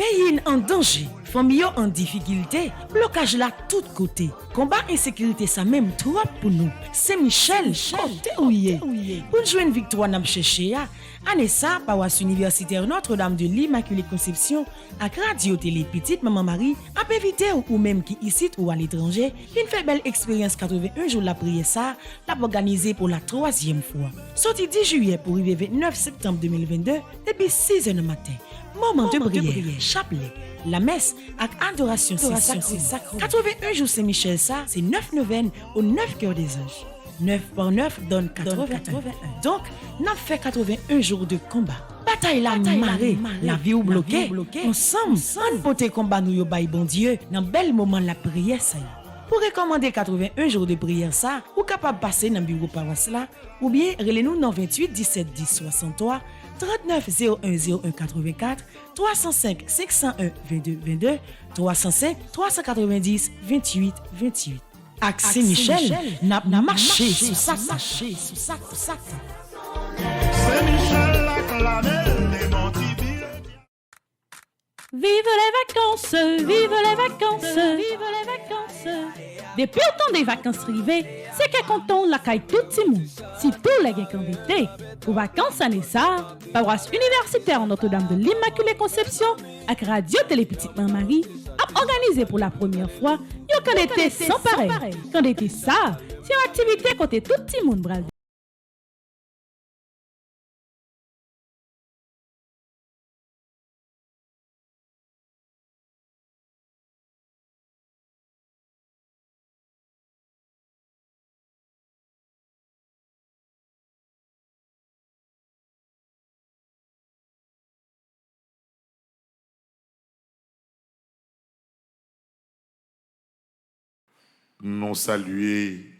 Pays en danger, famille en difficulté, blocage là tout côté. Combat insécurité ça même trop pour nous. C'est Michel, côté ouillé. Pour jouer une victoire n'a cherché année ça paroisse universitaire Notre-Dame de l'Immaculée Conception à radio télé petite maman Marie a évité ou même qui ici ou à l'étranger, une fait belle expérience 81 jours la prière ça, l'a organisé pour la 3e fois. Sorti 10 juillet pour arriver 29 septembre 2022 depuis 6h du matin. Moment de prière, chapelet, la messe avec adoration sacrée. 81 jours Saint-Michel ça, c'est 9 neuvaines au 9 cœurs des anges. 9 par 9 donne 81. Donc, n'a fait 81 jours de combat. Bataille la marée, la vie ou bloquée. Ensemble, on pote combat nous yo bay bon Dieu dans bel moment la prière ça. Pour recommander 81 jours de prière ça, ou capable passer dans bureau paroisse là, ou bien relez-nous dans 28 17 10 63 39 01 01 84 305 501 22 22 305 390 28 28. Axé Michel n'a marché sous ça. Vive les vacances, vive les vacances, vive les vacances. Depuis le temps des vacances arrivées, c'est qu'à content la caille tout le monde. Si tous les gars invités pour vacances année ça, paroisse universitaire Notre-Dame de l'Immaculée Conception avec radio télé petite Marie a organisé pour la première fois un camp d'été sans pareil. Camp d'été ça, c'est une activité côté tout le monde bral. Nous saluer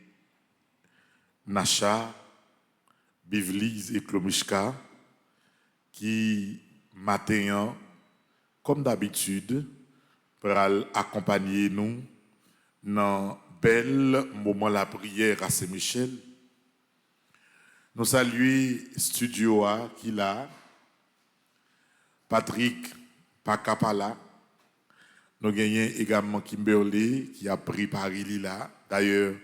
Nacha, Bivlise et Klomishka qui, matin, comme d'habitude, pour accompagner nous dans bel moment la prière à Saint-Michel. Nous saluer Studio A qui là, Patrick Pakapala. Nous gagnons également Kimberly qui a préparé là. D'ailleurs,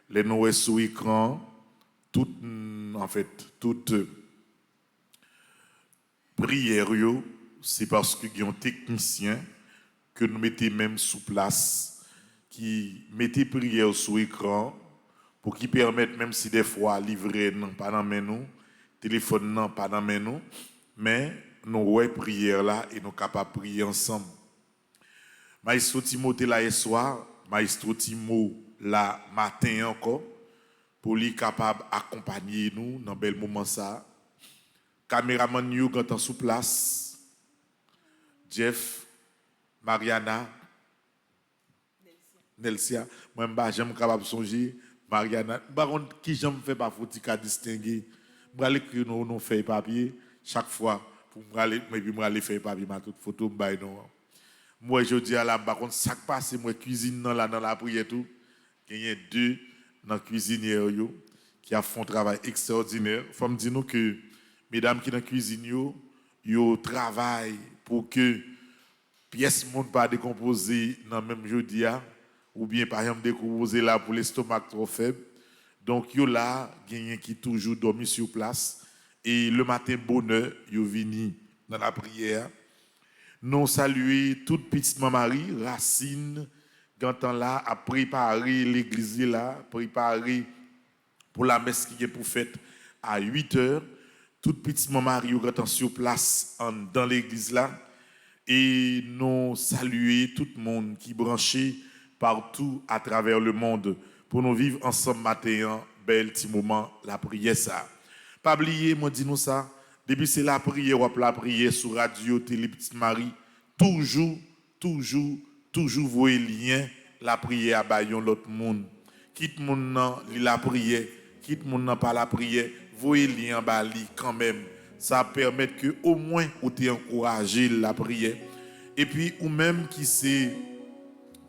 les nous sous écran, toute prière, c'est parce qu'il y a un technicien que nous mettons même sous place, qui mettait prière sous écran pour qu'il permette, même si des fois livrer non pas dans nous, téléphone non pas dans nous, mais nous ouais prière là et nous capables de prier ensemble. Maestro Timothée là hier soir, Maestro Timo là matin encore, pour lui capable d'accompagner nous dans bel moment ça. Caméraman nous quand sous place, Jeff, Mariana, Nelsia, moi j'aime capable songer Mariana. Par contre qui j'aime fait pas faut distinguer. Moi que nous fait papier chaque fois pour me faire papier ma toute photo bail non. Moi, je dis à la par contre, ça passe, moi, cuisine dans la prière tout. Il y a 2 dans la cuisine qui a fait un travail extraordinaire. Il faut me dire que, mesdames qui dans la cuisine, yo travaillent pour que pièces ne pas décomposer dans le même jeudi, ou bien par exemple décomposer là pour l'estomac trop faible. Donc, yo là, il qui toujours dormi sur place. Et le matin, bonheur, yo vini dans la prière. Nous saluons toute petite Marie, Racine, quand on là a préparé l'église là, préparé pour la messe qui est pour fête à 8h. Toute petite Marie quand on sur place dans l'église là. Et nous saluons tout le monde qui est branché partout à travers le monde pour nous vivre ensemble matin, bel petit moment, la prière ça. Pas oublier, moi dis nous ça. Depuis c'est la prière sur radio, télé, petite Marie, toujours, voyez lien, la prière à bayon l'autre monde. Quitte mon nan, la prière, quitte mon nan pas la prière, voyez lien bali quand même. Ça permet que au moins ou t'es encouragé la prière. Et puis ou même qui c'est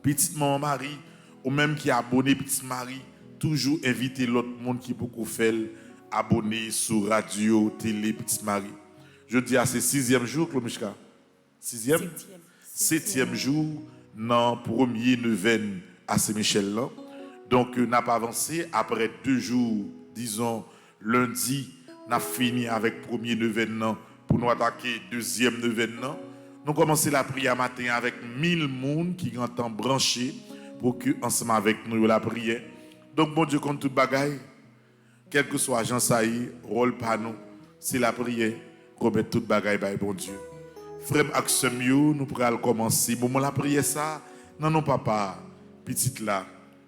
petite maman Marie, ou même qui abonné petite Marie, toujours inviter l'autre monde qui beaucoup fait abonné sur radio, télé, petite Marie. Je dis à ce 6e jour, Klomishka. 6e? 7e jour dans premier neuvaine à Saint-Michel là. Donc n'a pas avancé après 2 jours, disons lundi, n'a fini avec premier neuvaine là pour nous attaquer deuxième neuvaine là. Nous commençons la prière matin avec 1000 personnes qui entendent brancher pour que ensemble avec nous la prière. Donc bon Dieu compte toute bagaille, quel que soit Jean Saï, rôle pas nous, c'est la prière qu'on met toute bagaille by bon Dieu. Frère ak nous pourrons commencer. Moment la prière ça, non papa, petite là,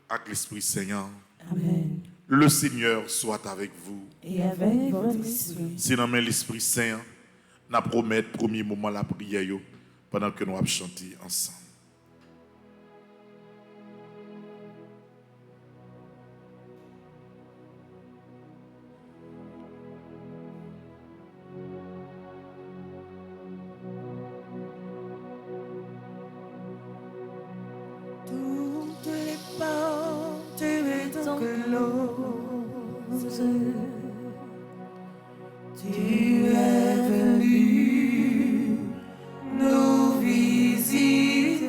avec l'Esprit Saint. Amen. Le Seigneur soit avec vous. Et avec votre esprit. C'est dans l'Esprit Saint, nous promettons premier moment la prière pendant que nous allons chanter ensemble. Toutes les portes étant closes, tu es venu nous visiter.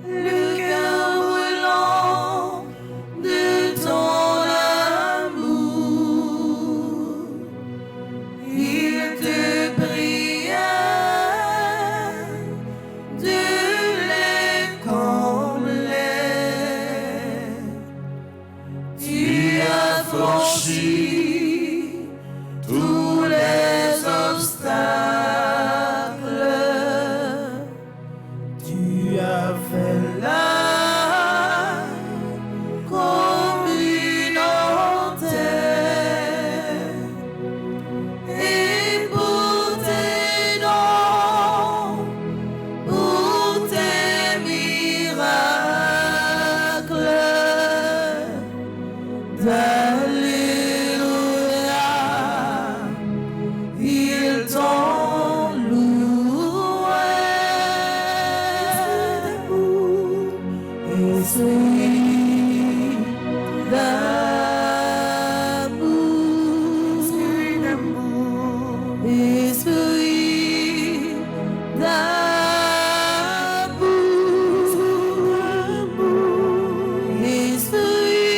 Le cœur brûlant de ton amour, il te priait de les combler. Tu as franchi tous les obstacles. Tu as fait la communauté. Et pour tes dons, pour tes miracles, d'Alléluia, ils t'ont loué. Esprit d'amour, esprit d'amour, esprit d'amour.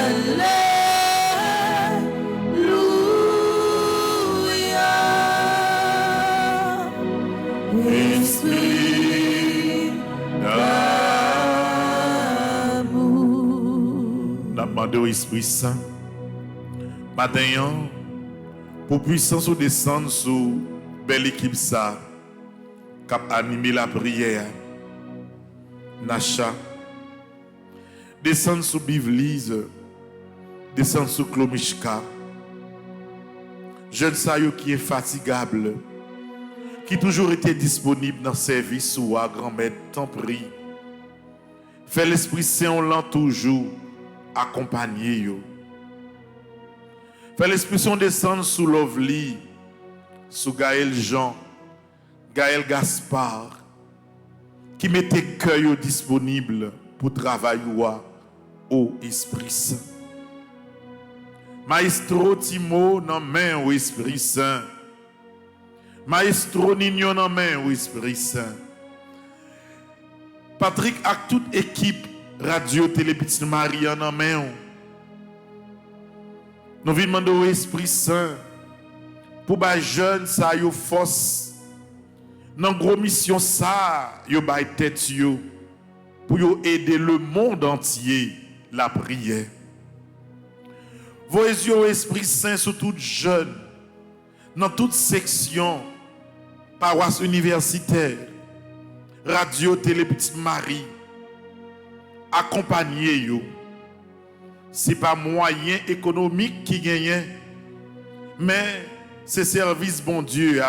Alléluia. Esprit d'amour. N'a demandé au Esprit Saint, matin, pour puissance ou descendre sur belle équipe ça, cap animer la prière. Nacha, descendre sur Bivlise, descendre sur Klomishka, jeune Sayo qui est fatigable, qui toujours était disponible dans le service ou à grand-mère, t'en prie. Fais l'Esprit Saint lent toujours accompagner yo. Fais l'Esprit Saint descendre sous Lovely, sous Gaël Jean, Gaël Gaspard, qui mettait cœur disponible pour travailler au Esprit Saint. Maestro Timo dans main au Esprit Saint. Maestro Nignon dans main au Esprit Saint. Patrick a toute équipe radio télé Petite Marie en main. Nous venons demander au Esprit Saint pour les jeunes ça yo force dans gros mission ça yo bay tête yo pour yo aider le monde entier la prière. Voyez yo Esprit Saint sur tout jeune dans toute section paroisse universitaire radio télé Petite Marie accompagner yo. C'est pas moyen économique qui gagne, mais c'est service bon Dieu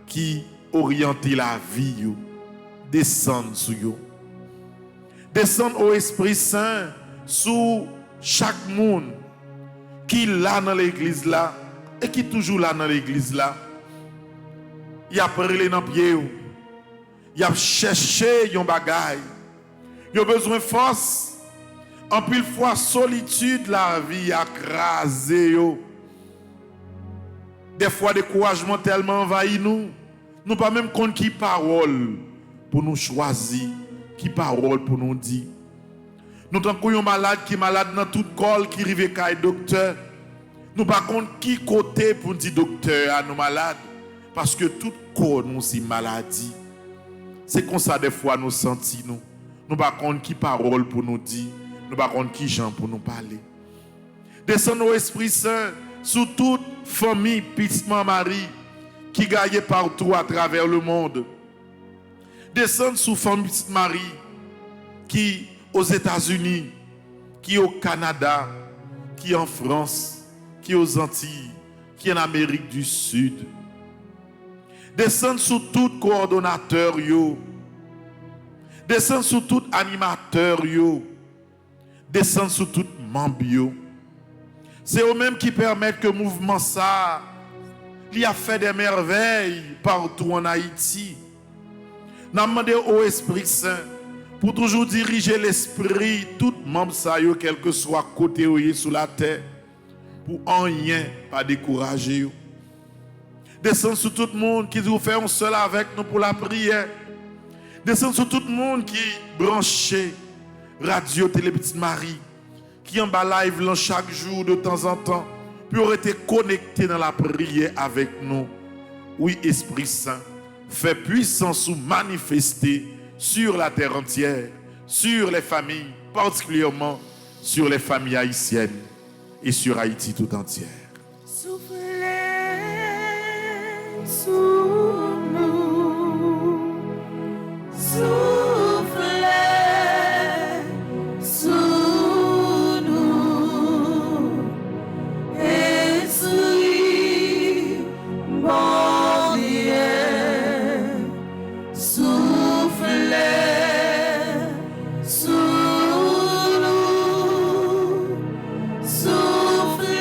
qui oriente la vie, yo, descend sur yo. Descend au Esprit Saint sur chaque monde qui là dans l'église là et qui toujours là dans l'église là. Il a parlé dans pied, il a cherché yon bagay. Il a besoin de force. En pile fois solitude la vie a crasé yo. Des fois découragement tellement envahi nous. Nous pas même compte qui parole pour nous choisir, qui parole pour nous dire. Nous tant qu'on malade qui malade dans tout corps qui rive kay docteur. Nous pas compte qui côté pour dire docteur à nous malades parce que tout corps nous c'est maladie. C'est comme ça des fois nous sentis nous. Nous pas compte qui parole pour nous dire, nous pas compte qui gens pour nous parler. Descend au Esprit Saint sur toute famille petite Marie qui gagne partout à travers le monde. Descend sur famille petite Marie qui aux États-Unis, qui au Canada, qui en France, qui aux Antilles, qui en Amérique du Sud. Descend sur tout coordonnateur yo. Descend sur tout animateur yo. Descend sur tout membre yo. C'est eux-mêmes qui permettent que le mouvement ça, il a fait des merveilles partout en Haïti. Nous avons demandé au Esprit Saint pour toujours diriger l'esprit, tout membre ça yo, quel que soit côté où il est sur la terre, pour en rien pas décourager yo. Descend sur tout le monde qui nous fait un seul avec nous pour la prière. Descend sur tout le monde qui branché radio télé Petite Marie, qui en bas live là chaque jour de temps en temps, pour être connecté dans la prière avec nous. Oui, Esprit Saint, fait puissance ou manifester sur la terre entière, sur les familles, particulièrement sur les familles haïtiennes et sur Haïti tout entière. Sous nous, soufflez sous nous, Esprit bon Dieu, soufflez sous nous, soufflez.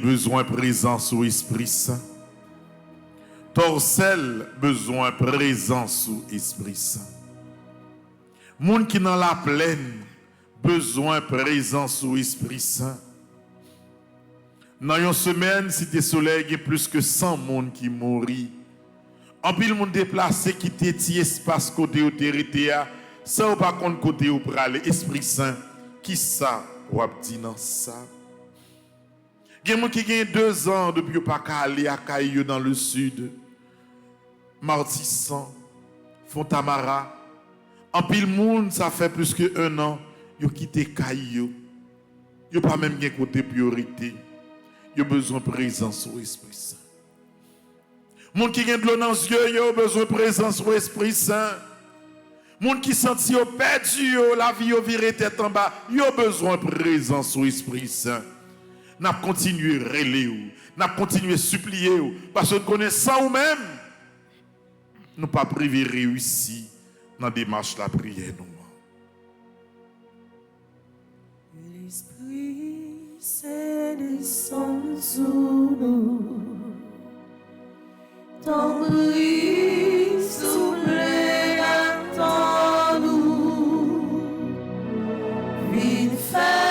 Besoin présence au Esprit Saint. Torcel, besoin présence au Esprit Saint. Moun qui dans la plaine, besoin présence au Esprit Saint. Dans une semaine, Cité Soleil, il y a plus que 100 moun qui mourit. En pile moun déplacé qui t'étit espace côté où t'es sans pas contre côté où prale Esprit Saint. Qui ça ou a dit dans ça? Il y a des gens qui ont 2 ans depuis pas aller à Caillou dans le sud. Martissan, Fontamara. En pile monde, ça fait plus que 1 an, ils ont quitté Caillou. Ils n'ont pas même de côté priorité. Ils ont besoin de présence au Esprit Saint. Les gens qui ont de l'eau dans les yeux, ils ont besoin de présence au Esprit Saint. Les gens qui sentent perdu, la vie virée tête en bas, ils ont besoin de présence au Esprit Saint. N'a continué à relayer, n'a continué à supplier, parce que nous connaissons ou même, nous pas privé réussi dans la démarche de la prière. L'Esprit Saint descend sur nous, ton bruit souffle à nous, vite fait.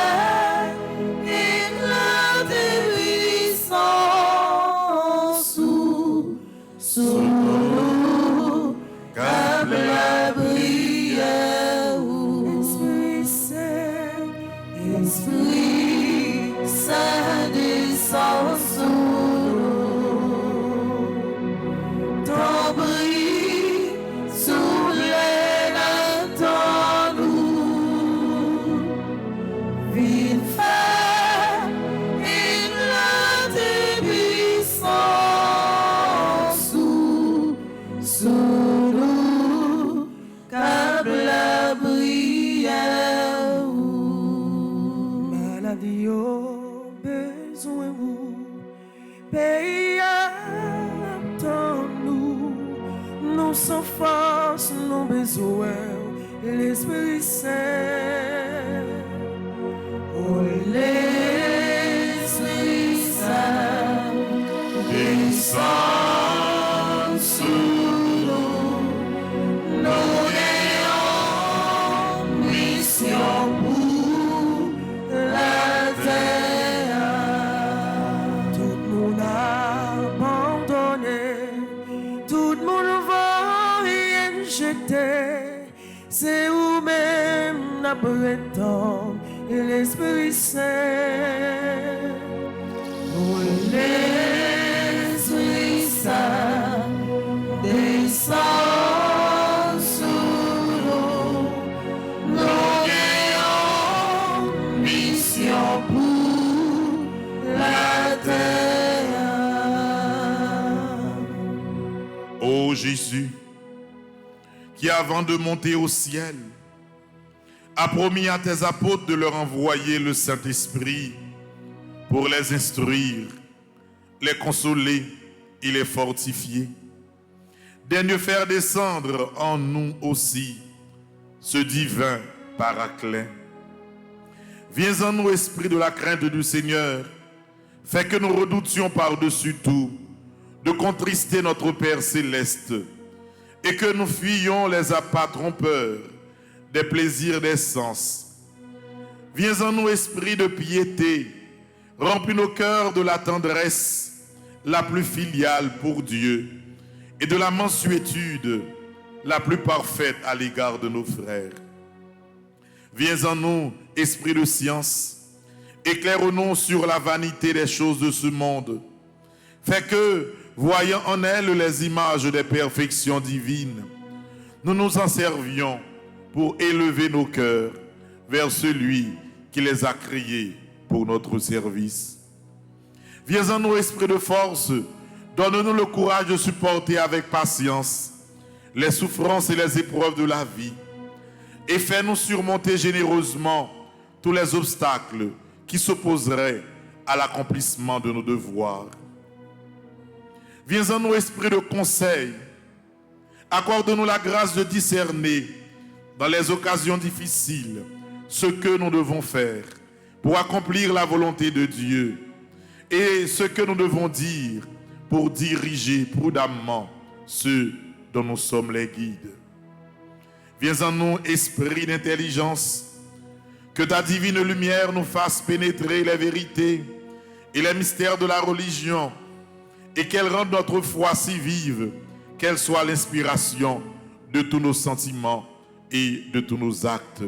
Sans force, non besoin, l'Esprit Saint. Oh, l'Esprit Saint, descend sur nous. Nous ayons mission pour la terre. Tout le monde a abandonné, tout le monde c'est vous-même la prétendre et l'Esprit Saint. Oh, l'Esprit Saint descend sur nous. Nous ayons mission pour la terre. Oh Jésus, qui avant de monter au ciel, a promis à tes apôtres de leur envoyer le Saint-Esprit pour les instruire, les consoler et les fortifier. Daigne faire descendre en nous aussi ce divin paraclet. Viens en nous, esprit de la crainte du Seigneur. Fais que nous redoutions par-dessus tout de contrister notre Père céleste et que nous fuyions les appâts trompeurs des plaisirs des sens. Viens en nous, esprit de piété. Remplis nos cœurs de la tendresse la plus filiale pour Dieu et de la mansuétude la plus parfaite à l'égard de nos frères. Viens en nous, esprit de science, éclaire-nous sur la vanité des choses de ce monde. Fais que, voyant en elles les images des perfections divines, nous nous en servions pour élever nos cœurs vers celui qui les a créés pour notre service. Viens en nous, esprit de force, donne-nous le courage de supporter avec patience les souffrances et les épreuves de la vie et fais-nous surmonter généreusement tous les obstacles qui s'opposeraient à l'accomplissement de nos devoirs. Viens en nous, esprit de conseil, accorde-nous la grâce de discerner dans les occasions difficiles ce que nous devons faire pour accomplir la volonté de Dieu et ce que nous devons dire pour diriger prudemment ceux dont nous sommes les guides. Viens en nous, esprit d'intelligence, que ta divine lumière nous fasse pénétrer les vérités et les mystères de la religion et qu'elle rende notre foi si vive qu'elle soit l'inspiration de tous nos sentiments et de tous nos actes.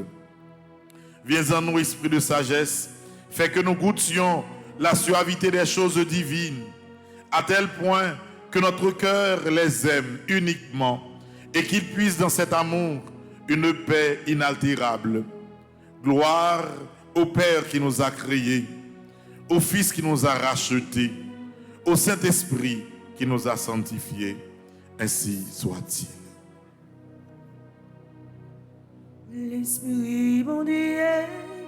Viens en nous, esprit de sagesse, fais que nous goûtions la suavité des choses divines, à tel point que notre cœur les aime uniquement et qu'il puisse dans cet amour une paix inaltérable. Gloire au Père qui nous a créés, au Fils qui nous a rachetés, au Saint-Esprit qui nous a sanctifiés. Ainsi soit-il. L'Esprit bon Dieu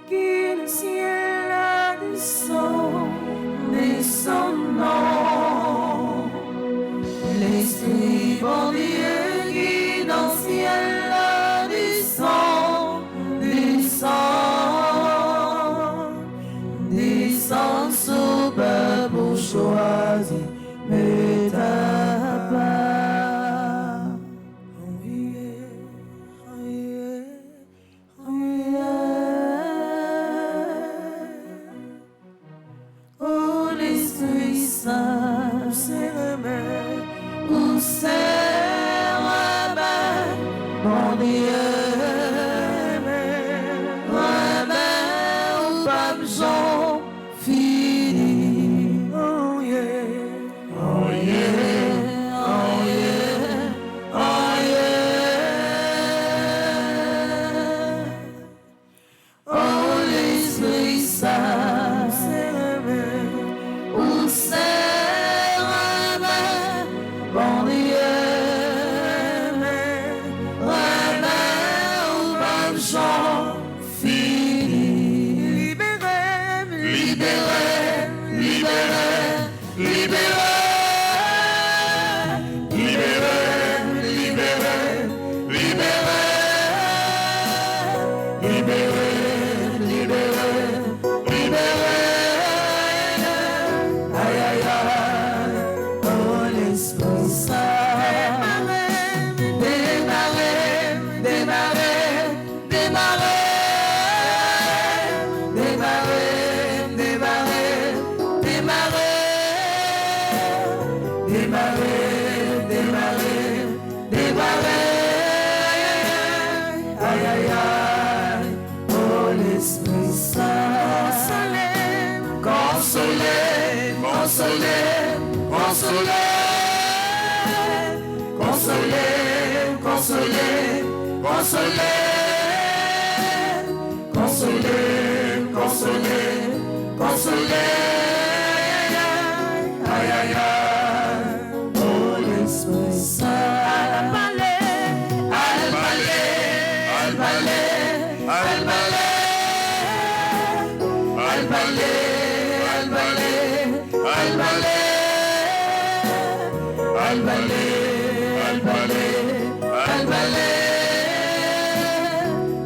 qui le ciel a descend, descendant. L'Esprit bon Dieu qui dans le ciel a descend, descend. Descend sous peuple choisi, mais ta part. Oh yeah, oh yeah, oh yeah. Oh l'Esprit Saint, c'est remède, où c'est remède, mon Dieu.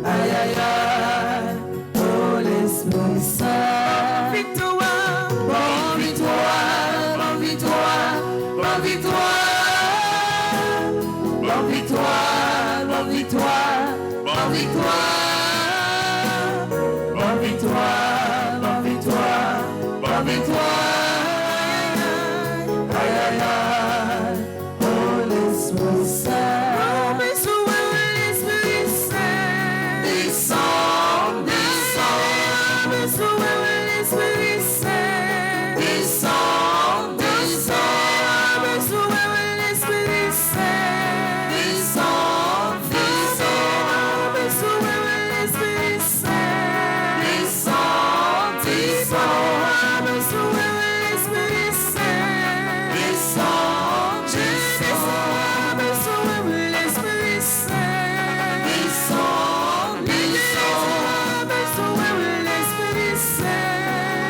Aïe aïe aïe, oh l'Esprit avec toi. Aïe, aïe, aïe, oh l'Esprit Saint. Oh, descends, l'Esprit Saint. Descends, descends. Descends, l'Esprit Saint. Descends, descends. Descends, l'Esprit Saint. Descends, descends. Descends, l'Esprit Saint. Descends, descends. Descends, l'Esprit Saint. Descends, descends. Descends, l'Esprit Saint. Descends, descends. Descends, l'Esprit Saint.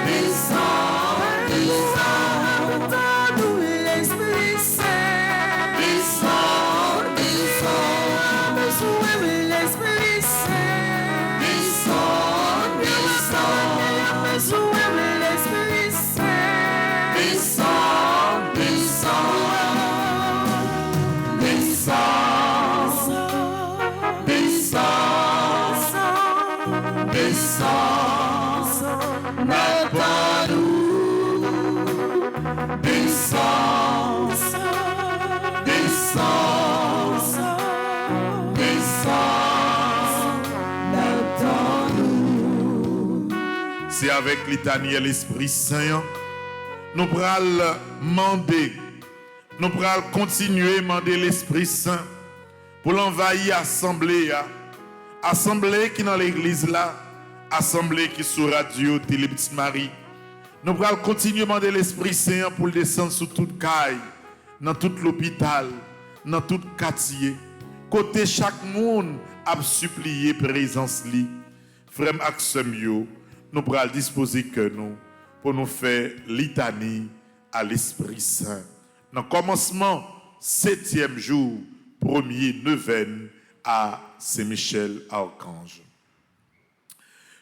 Descends, descends. Donne-nous l'Esprit Saint. Descends, descends. Descends, l'Esprit Saint. Descends, descends. Descends, l'Esprit Saint. Descends, descends. Descends, descends. N'attends-nous. Descends, descends. Descends, n'attends-nous. C'est avec litanie et l'Esprit Saint, nous pral demander, nous pral continuer à demander l'Esprit Saint pour l'envahir assemblée, assemblée qui dans l'église là, assemblée qui sur radio Télé Petite Marie. Nous pral continuer à demander l'Esprit Saint pour le descendre sur toute caille, dans tout l'hôpital, dans tout quartier. Côté chaque monde a supplié présence li. Frère Axem yo, nous pral disposer que nous pour nous faire litanie à l'Esprit Saint. Dans le commencement, 7e jour, 1er neuvaine à Saint-Michel Archange.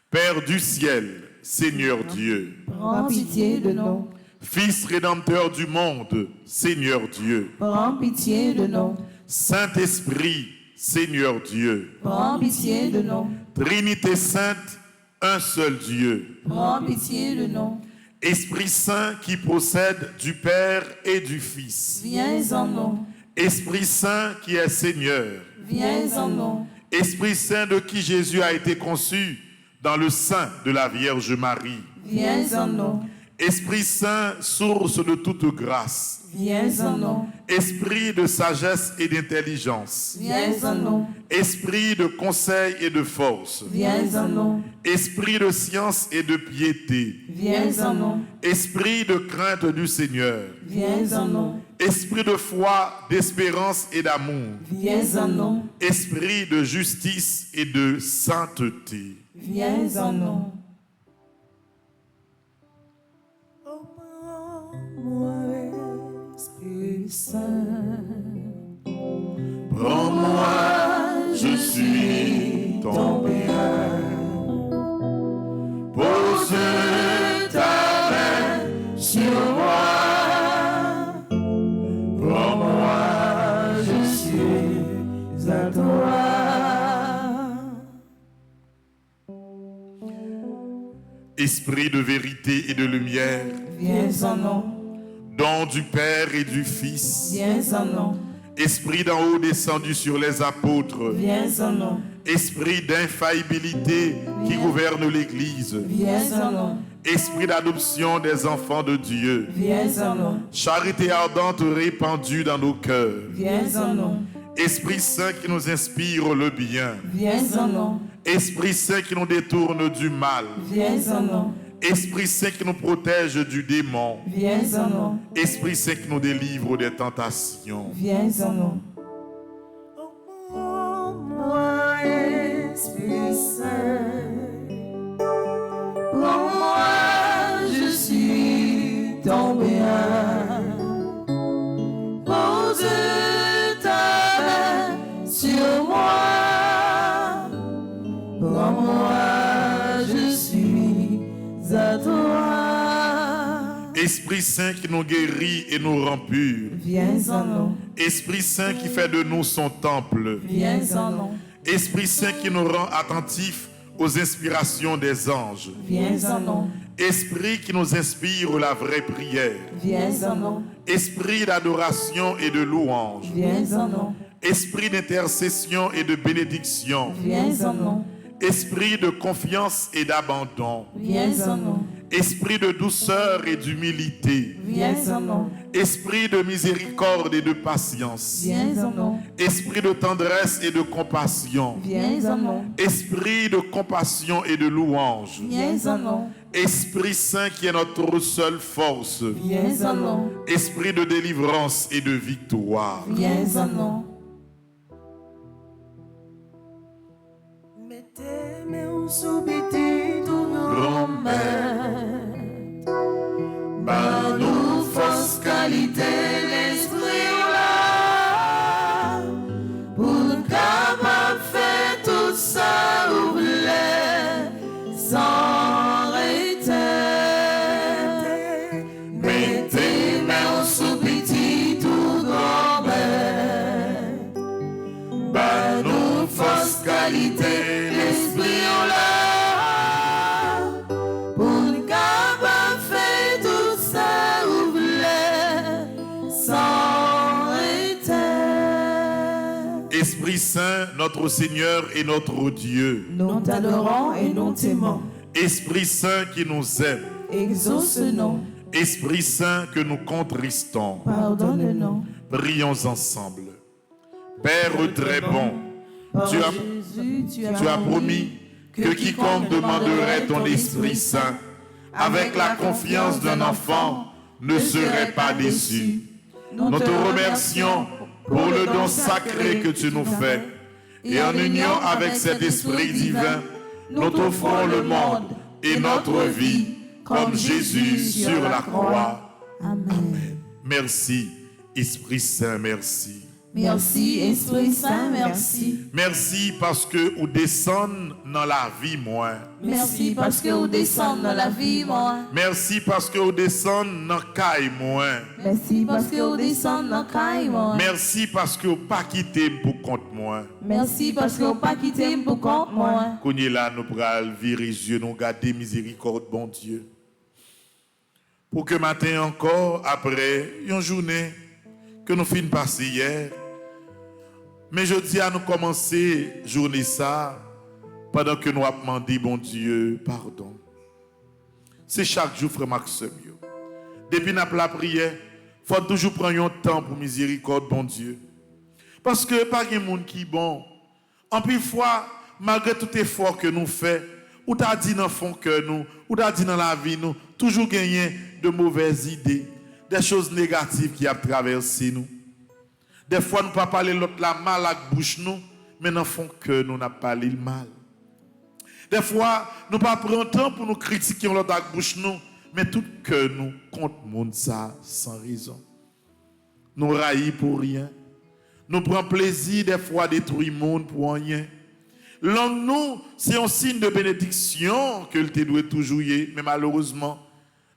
Père du ciel, Seigneur Dieu, Prends pitié de nous. Fils rédempteur du monde, Seigneur Dieu, Prends pitié de nous. Saint-Esprit, Seigneur Dieu, Prends pitié de nous. Trinité sainte, un seul Dieu, Prends pitié de nous. Esprit Saint qui procède du Père et du Fils, Viens en nous. Esprit Saint qui est Seigneur, Viens en nous. Esprit Saint de qui Jésus a été conçu dans le sein de la Vierge Marie, Viens en nous. Esprit Saint, source de toute grâce, Viens en nous. Esprit de sagesse et d'intelligence, Viens en nous. Esprit de conseil et de force, Viens en nous. Esprit de science et de piété, Viens en nous. Esprit de crainte du Seigneur, Viens en nous. Esprit de foi, d'espérance et d'amour, Viens en nous. Esprit de justice et de sainteté. Viens en nous. Prends-moi, Esprit Saint. Prends-moi, je suis ton bien. Pose ta main sur moi. Prends-moi, Je suis à toi. Esprit de vérité et de lumière, Viens en nous. don du Père et du Fils, Viens en nous. Esprit d'en haut descendu sur les apôtres, Viens en nous. Esprit d'infaillibilité qui gouverne l'Église, Viens en nous. Esprit d'adoption des enfants de Dieu, Viens en nous. charité ardente répandue dans nos cœurs, Viens en nous. Esprit Saint qui nous inspire le bien, Viens en nous. Esprit Saint qui nous détourne du mal, Viens en nous. Esprit Saint qui nous protège du démon, Viens en nous. Esprit Saint qui nous délivre des tentations. Viens en nous. Prends-moi, Esprit Saint. Prends-moi, je suis ton bien. Pose ta main sur moi. Prends-moi, je suis à toi. Esprit Saint qui nous guérit et nous rend purs. Viens en nous. Esprit Saint qui fait de nous son temple. Viens en nous. Esprit Saint qui nous rend attentifs aux inspirations des anges. Viens en nous. Esprit qui nous inspire la vraie prière. Viens en nous, Esprit d'adoration et de louange. viens en nous, Esprit d'intercession et de bénédiction. viens en nous, Esprit de confiance et d'abandon. viens en nous, Esprit de douceur et d'humilité. viens en nous, Esprit de miséricorde et de patience. viens en nous, Esprit de tendresse et de compassion. viens en nous, Esprit de compassion et de louange. viens en nous, Esprit Saint qui est notre seule force. viens en nous, Esprit de délivrance et de victoire. viens en nous. Mettez mes sous petit tout Bah, nous force qualité l'esprit là pour nous capable faire tout ça ou sans arrêter. Mettez mes sous petit tout bah, nous force qualité l'esprit là pour nous capable faire tout ça ou sans arrêter. Esprit Saint, notre Seigneur et notre Dieu. Nous t'adorons et nous t'aimons. Esprit Saint qui nous aime. Exauce-nous, Esprit Saint que nous contristons. pardonne-nous. Prions ensemble. Père très bon, tu as, Jésus, tu as promis que quiconque demanderait ton Esprit Saint avec la confiance d'un enfant ne serait pas déçu. Nous te remercions pour le don sacré que tu nous fais. Et en union avec cet Esprit divin, nous t'offrons le monde et notre vie comme Jésus sur la croix. Amen. Merci, Esprit Saint, merci. Merci, Esprit Saint, merci. Merci parce que vous descendez dans la vie, moi. Merci parce que vous descendez dans la vie, moi. Merci parce que vous descendez dans la caille, moi. Merci parce que vous descendez dans la caille, moi. Merci parce que vous pas quitté pour compte, moi. Merci parce que vous pas quitté pour compte, moi. Qu'on est là, nous prenons virer les yeux, nous garder miséricorde, bon Dieu. Pour que matin encore, après une journée que nous finissons passer hier, mais je dis à nous commencer journée ça pendant que nous avons demandé, bon Dieu, pardon. C'est chaque jour, frère Maxime. Depuis la prière, il faut toujours prendre un temps pour miséricorde, bon Dieu. Parce que pas de monde qui est bon. En plus, fois, malgré tout effort que nous faisons, ou t'as dit dans le fond que nous, ou t'as dit dans la vie, nous, toujours gagner de mauvaises idées, des choses négatives qui ont traversé nous. Des fois, nous ne pas parler l'autre la mal avec bouche nous, mais dans le fond que nous n'avons pas parlé le mal. Des fois, nous ne pas prendre temps pour nous critiquer l'autre avec bouche nous, mais tout que nous contre monde ça sans raison. Nous raillons pour rien. Nous prenons plaisir des fois à détruire le monde pour rien. Langue nous, c'est un signe de bénédiction que le doit toujours y, mais malheureusement,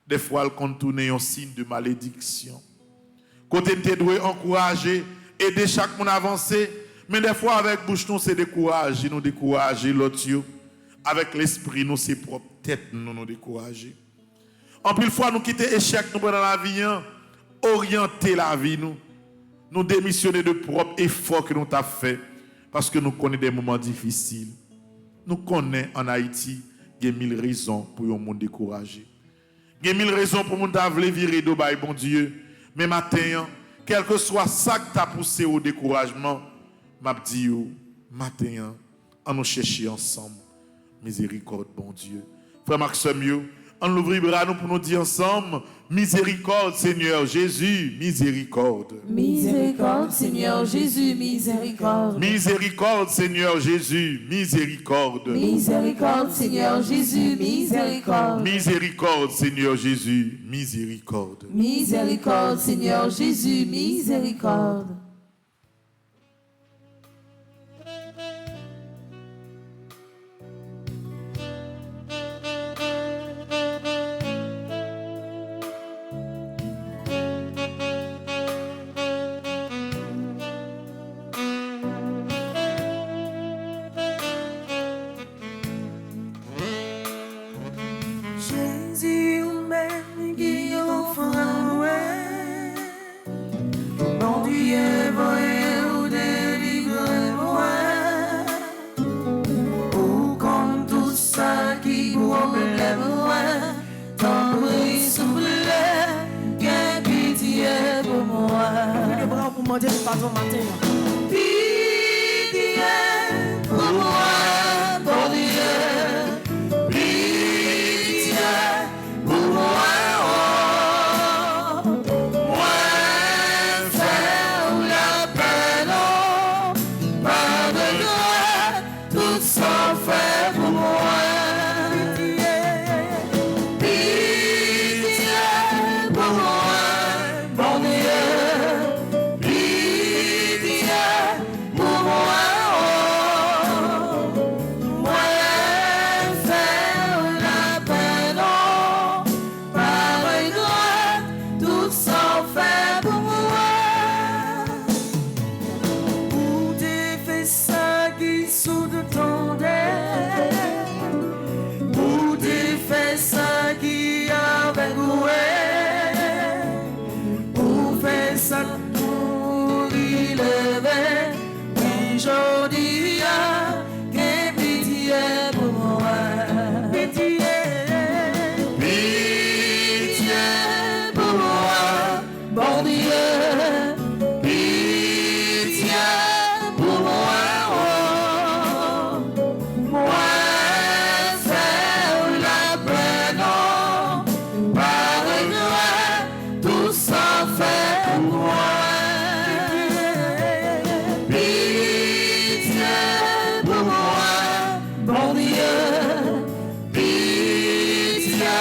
des fois, elle contourne un signe de malédiction. Côté nous doit encourager, aider chaque monde à avancer, mais des fois avec bouche nous c'est décourager, nous décourager l'autre. Avec l'esprit nous c'est propre tête nous décourager. En plus fois nous quitter échec nous dans la vie, orienter la vie nous démissionner de propre effort que nous avons fait parce que nous connaissons des moments difficiles. Nous connaissons en Haïti, il y a 1000 raisons pour un monde découragé. Il y a 1000 raisons pour un monde vouloir virer de bail bon Dieu. Mais matin, quel que soit ça qui t'a poussé au découragement, m'a dit matin, on nous chercher ensemble miséricorde bon Dieu. Frère Maxime, on ouvre bras nous pour nous dire ensemble miséricorde Seigneur Jésus, miséricorde. Miséricorde, Seigneur Jésus, miséricorde. Miséricorde Seigneur Jésus, miséricorde. Miséricorde, Seigneur Jésus, miséricorde. Miséricorde Seigneur Jésus, miséricorde. Miséricorde, Seigneur Jésus, miséricorde. Jésus demander le pardon matin. Pitié pour moi, bon Dieu. Pitié pour moi, oh. Moi, faire la peine, oh. Pas de regret, tout ça fait pour moi. Pitié pour moi, bon Dieu. Pitié pour moi, oh. Moi, faire la peine, oh. Pas de regret, tout ça fait pour moi. Où t'es fait ça qui sous de ton dé. Où t'es fait ça qui avec ouais. Où fait ça pour y lever. Aujourd'hui, que pitié pour moi. Pitié. Pitié pour moi, bon Dieu. Pitié pour moi, oh. Moi, faire la peine, oh. Pas de regret, tout ça fait pour moi. Pitié pour moi, bon Dieu. Pitié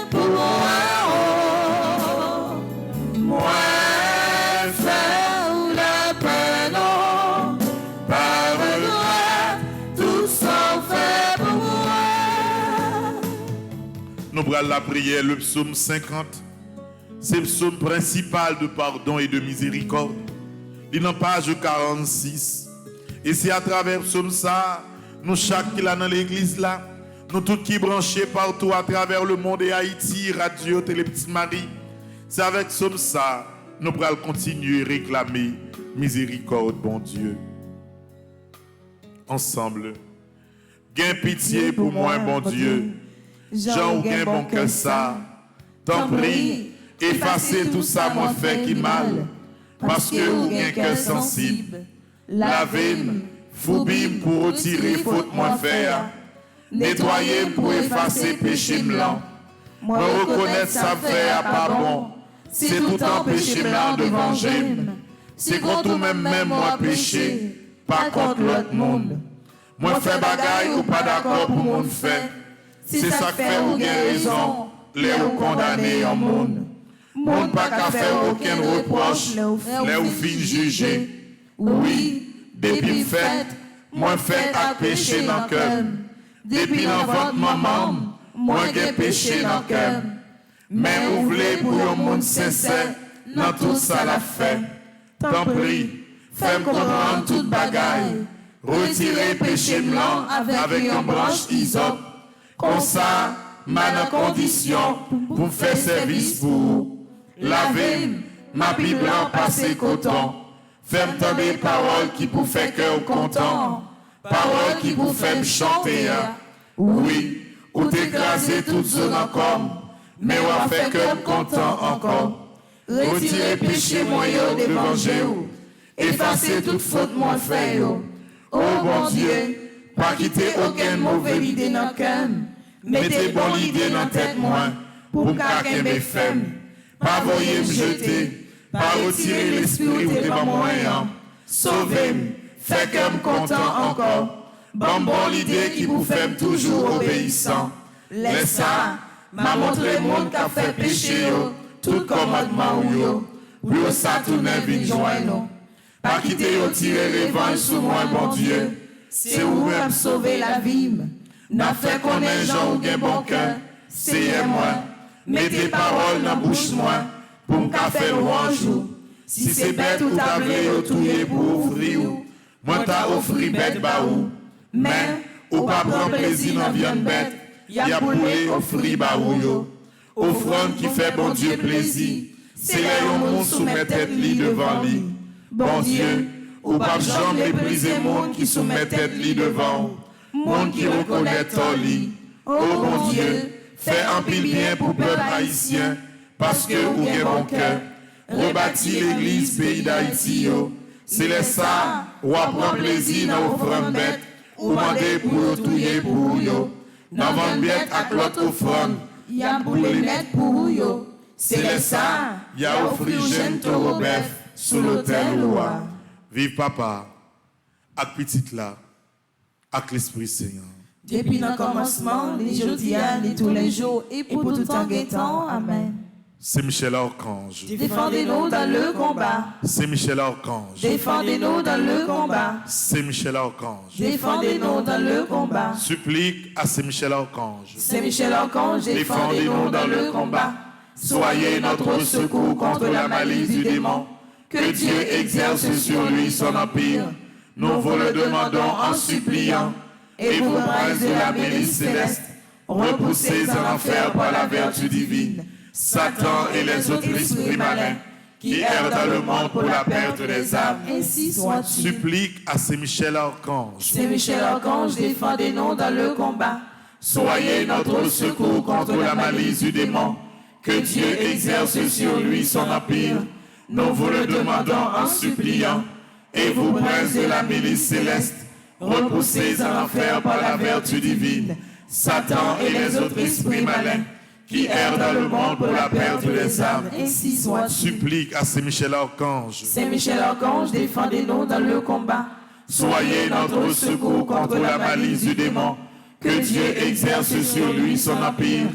pour moi, oh. Moi, faire la peine, oh. Pas de regret, tout ça fait pour moi. Nous prenons la prière, le psaume 50. C'est le psaume principal de pardon et de miséricorde. Il est en page 46. Et c'est à travers le psaume ça, nous chaque qui là dans l'église là, nous tous qui branchés partout à travers le monde et Haïti, radio, télé Petite Marie. C'est avec ce psaume ça, nous pourrons continuer à réclamer miséricorde, bon Dieu. Ensemble. Gain pitié pour moi, bon Dieu. Jean ou gain bon que ça. T'en prie, effacez tout ça, moi fait qui mal. Parce que ou gain cœur sensible. Lavez-moi, foubim pour retirer faute moi faire. Nettoyez pour effacer péché blanc. Moi reconnaître ça fait à pas bon. C'est tout en péché blanc de venger. C'est contre même moi péché, pas contre l'autre monde. Moi fait bagaille ou pas d'accord pour mon fait. C'est ça que fait ou gain raison, les ou condamné en monde. Monde pas qu'à faire aucun reproche, les ou fin jugé. Oui, depuis fait, moi fait à péché dans le cœur. Depuis l'enfant de maman, moi j'ai péché dans le cœur. Mais vous voulez pour un monde sincère, dans tout ça la fait. T'en prie, fais-moi comprendre toute bagaille. Retirez péché blanc avec une branche hysope. Comme ça, ma condition pour faire service pour vous. Lavez ma Bible blanc passé coton. Fais-moi tomber des paroles qui pour faire cœur content. Paroles qui pour faire me chanter. Oui, ou t'écraser toute zone encore. Mais ou a fait cœur content encore. Retirez péché moyen devant Jéhu. Effacez toute faute moi fait. Oh bon Dieu, pas quitter aucune mauvaise idée dans le cœur. Mettez bonne idée dans la tête moi, pour me mes femmes. Pas voyer me jeter, pas retirer l'esprit ou devant moi. Sauvez-moi, faites que me content encore. Bon l'idée qui vous fait toujours obéissant. Laisse ça, m'a montré monde qui a fait péché, tout commandement ou yo. Pour ça tout n'est venu joindre. Pas quitter ou tirer revanche sur moi, bon Dieu. C'est vous-même sauver la vie. N'a fait qu'on est gens ou gen bon cœur. C'est moi. Mettez paroles dans la bouche moi. Pour me faire louange. Si c'est bête ou t'as voulu touiller pour ouvrir. Moi t'as offert bête ba ou. Mais, ou pas prendre plaisir dans viande bête. Y'a pour les offrir ba ou yo. Offrande qui fait bon Dieu plaisir. C'est là yon moun soumet tête li devant lui. Bon Dieu, ou pas jamais mépriser monde qui soumet tête li devant. Monde qui reconnaît ton lit. Oh bon Dieu, fais un pile bien pour peuple haïtien, parce que ou est bon cœur. rebâti l'église pays d'Haïti yo. C'est les ça, ou à prendre plaisir dans offrande bête, ou demander pour yo touyer pour yo. Dans vente bête à l'autre offrande, y a pour les mettre pour yo. c'est les ça, y a offrir jeune taureau bœuf sous l'autel roi. Vive papa, avec petite là, avec l'Esprit Seigneur. Depuis le commencement, les jeudis, les tous les jours, et pour tout temps guettant. Amen. C'est Michel Archange. Défendez-nous dans le combat. C'est Michel Archange. Défendez-nous dans le combat. C'est Michel Archange. Défendez-nous dans le combat. Supplique à Saint Michel Archange. C'est Michel Archange, défendez-nous dans le combat. Soyez notre secours contre la malice du démon. Que Dieu exerce sur lui son empire. Nous vous le demandons en suppliant. Et vous, prince de la milice céleste, repoussez en enfer par la vertu divine Satan et les autres esprits malins qui errent dans le monde pour la perte des âmes. Ainsi soit-il. Supplique à Saint Michel Archange. C'est Michel Archange, défendez-nous dans le combat. Soyez notre secours contre la malice du démon. Que Dieu exerce sur lui son empire. Nous vous le demandons en suppliant. Et vous, prince de la milice céleste, repoussez en enfer par la vertu divine Satan et les autres esprits malins qui errent dans le monde pour la perte des âmes. Ainsi soit-il. Supplique à Saint Michel Archange. C'est Michel Archange, défendez-nous dans le combat. Soyez notre secours contre la malice du démon. Que Dieu exerce sur lui son empire.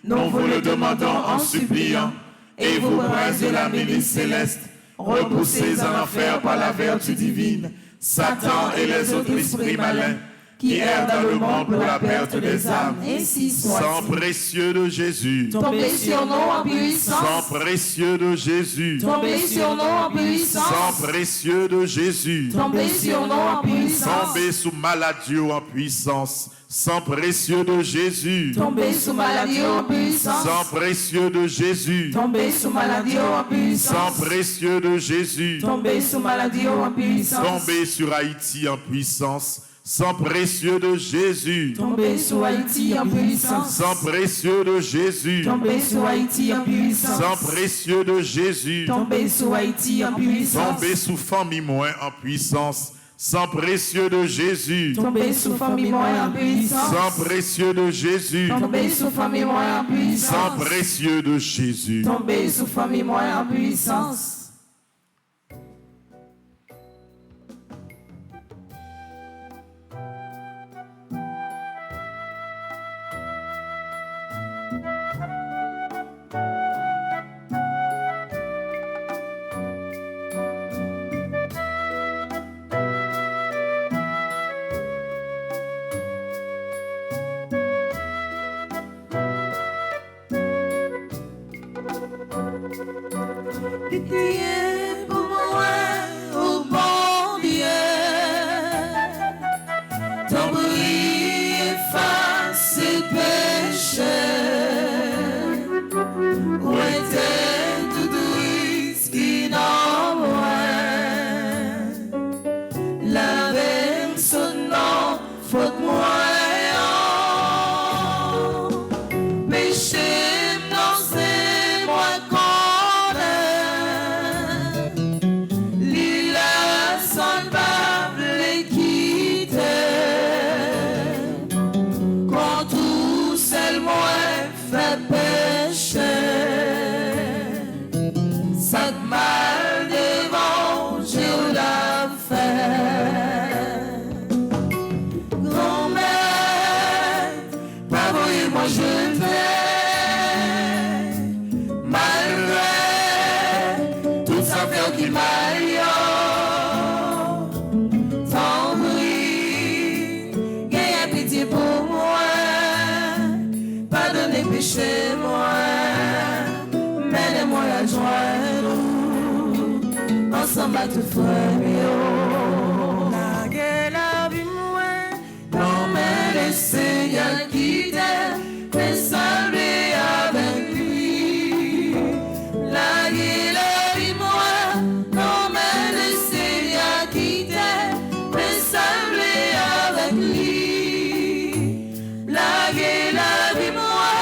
Nous vous le demandons en suppliant. Et vous, prince de la milice céleste, repoussez en enfer par la vertu divine Satan et les autres esprits malins qui errent dans le monde pour la perte des âmes. Ainsi Sang soit-il. précieux de Jésus. Tombez sur nous en puissance. Sang précieux de Jésus. Tombez sur nous en Sang puissance. précieux de Jésus. Tombez sur nous en puissance. Tombez sous maladie en puissance. Sang précieux de Jésus. Tombez sous maladie en puissance. Sang précieux de Jésus. Tombez sous maladie en Sang puissance. précieux de Jésus. Tombez sous maladie en puissance. Tombez sur Haïti en puissance. Sang précieux de Jésus. Tombez sous Haïti en puissance. Sang précieux de Jésus. Tombez sous Haïti en puissance. Sang précieux de Jésus. Tombez sous Haïti en puissance. Tombez sous famille moins en puissance. Sang précieux de Jésus. Tombez sous famille moins en puissance. Sang précieux de Jésus. Tombez sous famille moins en Sang puissance. précieux de Jésus. Tombez sous famille moins en puissance. Priez pour moi, oh bon Dieu, ton bruit efface ses péchés. Où était tout risque qui n'envoie? Lavez son nom, faute moi. Péché, non, c'est moi qu'on Lila son bable quitte quand tout seul moi fait péché cette mal devant je la fait grand-mère pas voyez moi je vais malgré tout ça fait qui m'aille tant bruit gagne pitié pour moi pardonnez péché moi mène-moi la joie ensemble à tout frère la vie moi non mais le Seigneur qui t'aime fait salver avec lui la vie moi non mais le Seigneur qui t'aime fait salver avec lui la vie moi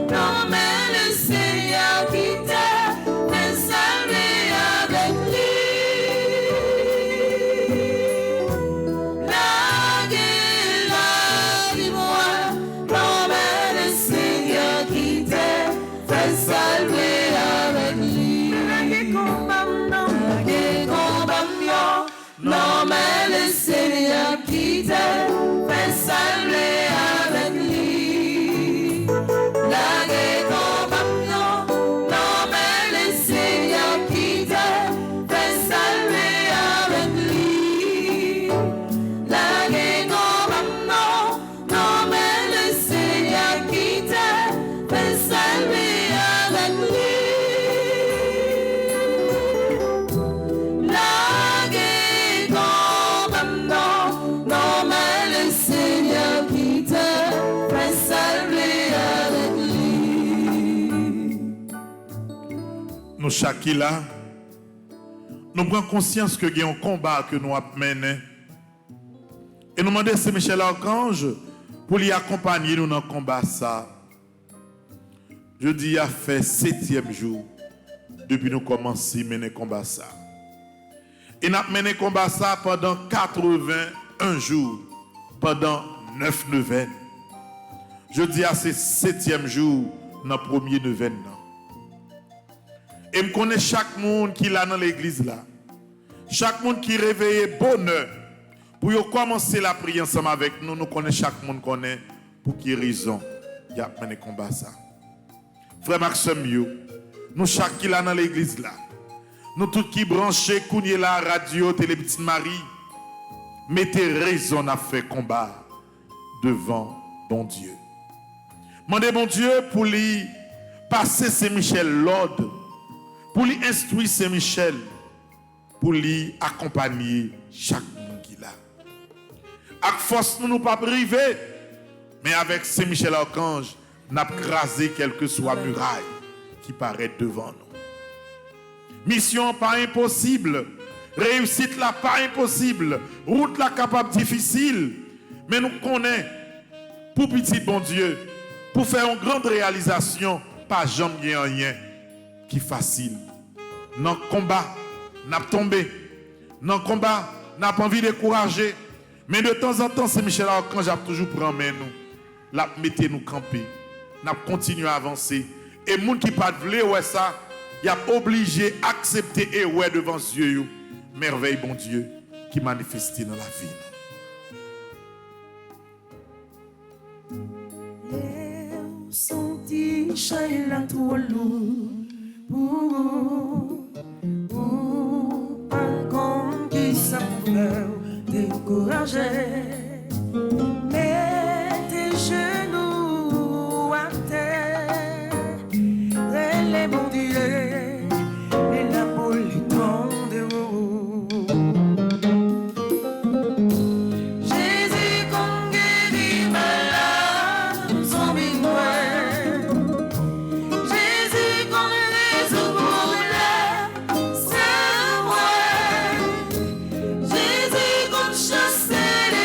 non mais le Seigneur qui t'aime fait salver fais saluer avec lui. Lage combat non, Lage combat non, mais le Seigneur qui t'aime, fais saluer avec lui. Lage combat non, mais le Seigneur qui t'aime, fais saluer avec lui. Lage combat non, mais le Seigneur qui t'aime, fais saluer avec lui. Lage combat non, mais le Seigneur qui t'aime, fais saluer avec lui. Nous chaque là, nous prenons conscience que il y a un combat que nous avons mené. Et nous demandons à Saint-Michel Archange pour lui accompagner nous dans le combat ça. Je dis, il a fait 7e jour depuis nous commencer à mener le combat ça. Et nous avons mené le combat ça pendant 81 jours, pendant 9 neuvaines. Je dis à ce 7e jour, dans le premier neuvaine. Et je connais chaque monde qui est là dans l'église là. Chaque monde qui réveille bonheur. Pour commencer la prière ensemble avec nous, nous connaissons chaque monde connaît pour qui raison il y a mené combat ça. Frère Maxime, nous chaque qui là dans l'église là. Nous tous qui branchés, Kounye la radio, télé Petite Marie, mettez raison à faire combat devant bon Dieu. Demandez bon Dieu pour lui passer Saint-Michel l'ordre, pour lui instruire Saint-Michel, pour lui accompagner chaque monde qui l'a. Avec force, nous ne pas priver, mais avec Saint-Michel Archange, nous avons crasé quelle que soit muraille qui paraît devant nous. Mission pas impossible, réussite là pas impossible, route là capable difficile, mais nous connaissons pour petit bon Dieu, pour faire une grande réalisation, pas jamais rien qui facile. Dans le combat, nous avons tombé. Dans le combat, nous n'avons pas envie de décourager. Mais de temps en temps, c'est Michel Archange a toujours pris main nous. La mettez nous camper. Nous continuons à avancer. Et les gens qui ne pas voulu ouais ça, il a obligé d'accepter et ouais devant Dieu. Merveille bon Dieu qui manifeste dans la vie. eu senti Sheila trop lourd pour un con qui s'appelle décourager. Mets tes genoux à terre, les bons dieux et la politon de haut. Jésus qu'on guérit malade, son bigouin. Jésus qu'on résout problème, c'est moi. Jésus qu'on chasse les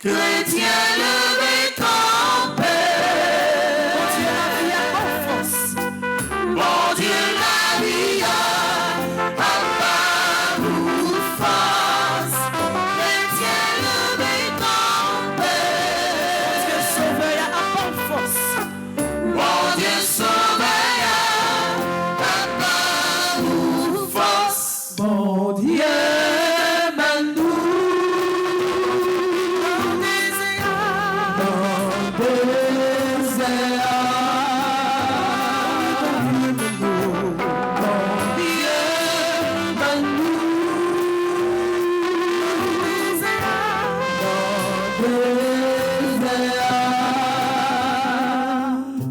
chrétien levé campé. Bon Dieu la vie a pas nous force. Chrétien levé campé. Dieu sauveur a pas force. Bon Dieu sauveur a pas nous force. Bon Dieu,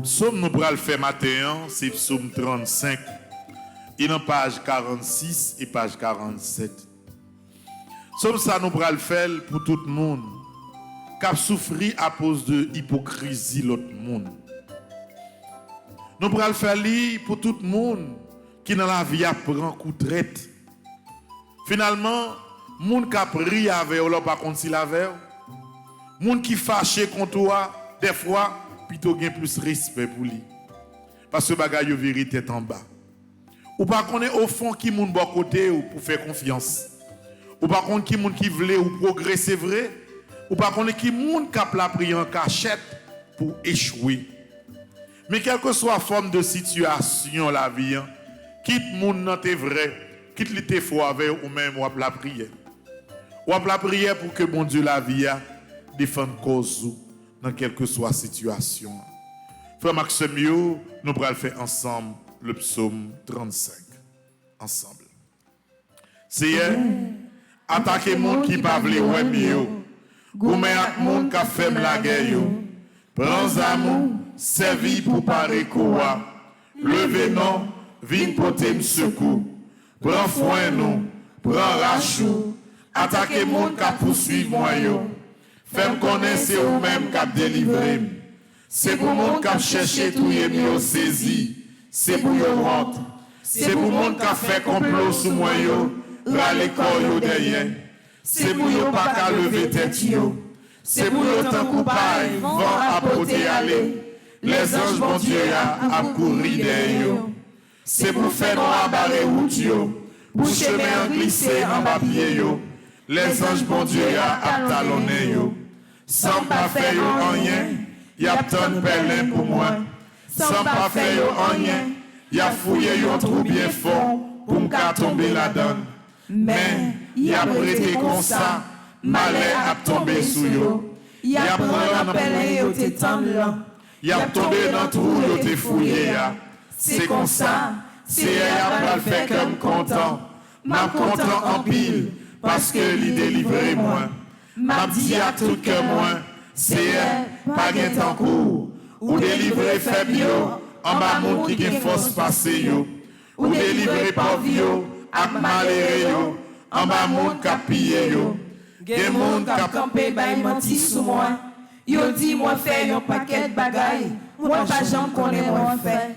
Psaume nous pourrons le faire matin, c'est psaume 35. Il est en page 46 et page 47. Psaume ça nous pourrons le faire pour tout le monde qui a souffert à cause de l'hypocrisie de l'autre monde. Nous pourrons le faire pour tout le monde qui dans la vie a pris un coup de traite. Finalement, les gens qui a pris avec eux, pas contre s'il avait. Les gens qui fâché contre toi, des fois, plutôt gain plus respect pour lui. Parce que bagaille de vérité est en bas. Ou pas connaître au fond qui moun bon côté ou pour faire confiance. Ou pas connaître qui moun qui veut ou progresser vrai. Ou pas connaître qui moun cap la prier en cachette pour échouer. Mais quelle que soit la forme de situation la vie, quitte moun nan te vrai, quitte li te faux avec ou même ou la prière. Ou la prière pour que bon Dieu la vie défende cause dans quelle que soit la situation. Frère Maxime, nous allons faire ensemble le psaume 35. Ensemble. C'est attaquer monde qui pas vle ouais mieux. Goumen ak monde qui fait la guerre. Prends amour, servi pour parer quoi. Levez non, vin porter secours. Prends foin nous, prends rachou. Attaquer monde qui poursuivre moi yo. Fais-moi connaître c'est ou même qui délivrer. C'est pour monde qui a cherché tout y mieux saisi. C'est pour yo rentre. C'est pour monde qui a fait complot sous moi yo. Râler corps yo derrière. C'est pour yo pas qu'à lever tête yo. C'est pour yo tant coupable, vent à porter aller. Les anges bon Dieu a courir derrière yo. C'est pour faire noir barrer route yo. Pour chemin glisser en bas pied yo. Les anges bon Dieu a talonné yo. Sans pas faire yo rien. Y a tant de pelin pour moi. Sans pas faire yo rien. Y a fouillé yo trou bien fort pour m'ka tomber la donne. Mais y a prêté comme ça, malheur a tombé sous yo. Y a prendre dans pelin yo te tendre là. Y a tombé dans trou yo te fouillé ya. C'est comme ça, c'est y a pas le fait comme content. M'a content en pile parce que lui délivrer moi. M'a dit à tout que moi, c'est pas gain temps court. Ou délivrer faible yo, en bas moun qui gen force passer yo. Ou délivrer pauvre yo, ak malheureux yo, en bas moun ka piller yo. Gen moun ka campé bay menti sous moi. Yo dit moi faire un paquet de bagaille. Moi pas j'en connais moi fait.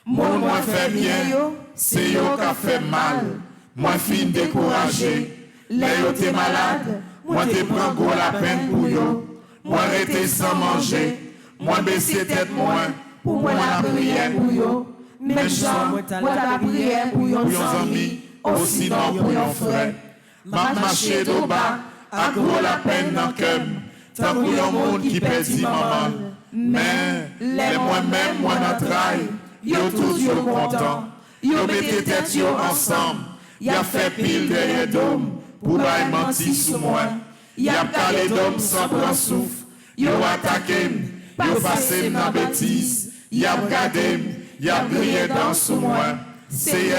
Moun moi fait bien, c'est yo ka fait mal. Moi fin découragé, les yo te malade, moi te prends gros la peine pour yo. Moi rester sans manger, moi baisser tête moi, Pour moi la prière pour yo. Même Jean, moi la prière pour yo amis, aussi non pour yon frère. M'a marché d'au bas, à gros la peine dans cœur, tant que yon monde qui pèse maman. Mais, les moi-même, moi dans trail, yo tous yo content. Yo mettez tête yo ensemble, y'a fait pile derrière d'homme, pour bailler menti sous moi. Y'a calé d'homme sans prendre souffle, yo attaqué, yo passé dans bêtise, y'a gardé, y'a grillé dans sous moi. C'est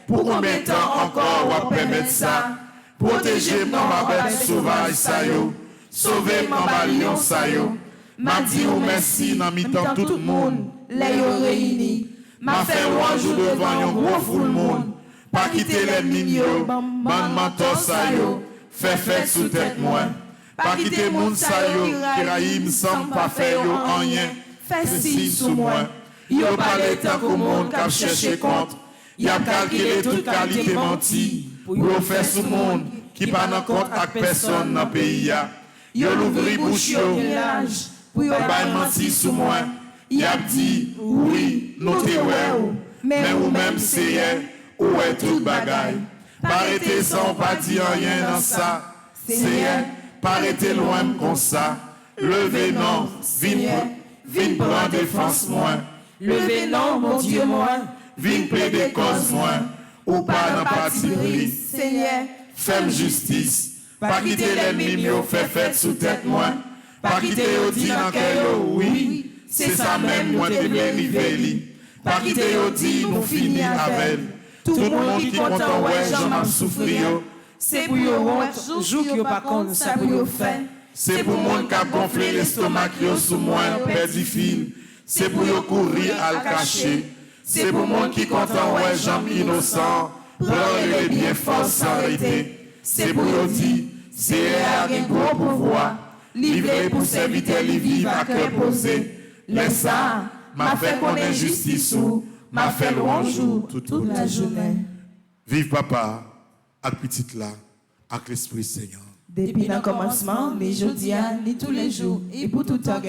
pour combien de temps encore on va permettre ça? Protéger ma bête sauvage ça yo, sauver ma lion ça yo. M'a dit ou merci dans mi-temps tout le monde, les yo réunis. m'a fait un jour devant yon gros foule monde. Pas quitter l'ennemi yo, ban mentor ça yo, fait fête sous tête moi. Pas quitter moun ça yo, qui raïm sans pas faire yo rien, fait signe sous moi. Yo parle tant qu'au monde qui cherché compte. Y a calculé toute qualité menti pour faire sous monde qui pas dans compte avec personne dans pays ya. Yo l'ouvri bouche yo village. Pour yo Bay menti sous moi. Y a dit, oui, nous te ouais. Mais ou même c'est ou est tout bagaille. Parete sans pas dire rien dans ça. C'est parete loin comme ça. Levez non, vin prendre défense moins. Levez non, mon Dieu, moi. Vin plaider cause moins. Ou pas dans parti pris. Seigneur, Femme justice. Pas quitter l'ennemi, mais fait fête sous tête moi. Pas quitter au dit dans quel oui. C'est ça même, moi, te béniveli. Pas quitter au dit, nous finit avec. Tout le monde qui content, ouais, j'en m'en souffrir. c'est pour yo honte, jour qui yo pas compte, ça pour yo fait. C'est pour monde qui a gonflé l'estomac yo sous moi, perdu fil. C'est pour yo courir à le cacher. C'est pour monde qui content, ouais, j'en innocent. Pleurer bien fort s'arrêter. C'est pour yo dit, c'est un gros pouvoir. Livré pour serviteur, li vivre à cœur posé. Laisse ça, m'a fait connaître justice ou, m'a fait louange toute la journée. Vive papa, avec petite là, avec l'Esprit Seigneur. Depuis le commencement, les jours, ni tous les jours, et pour tout temps.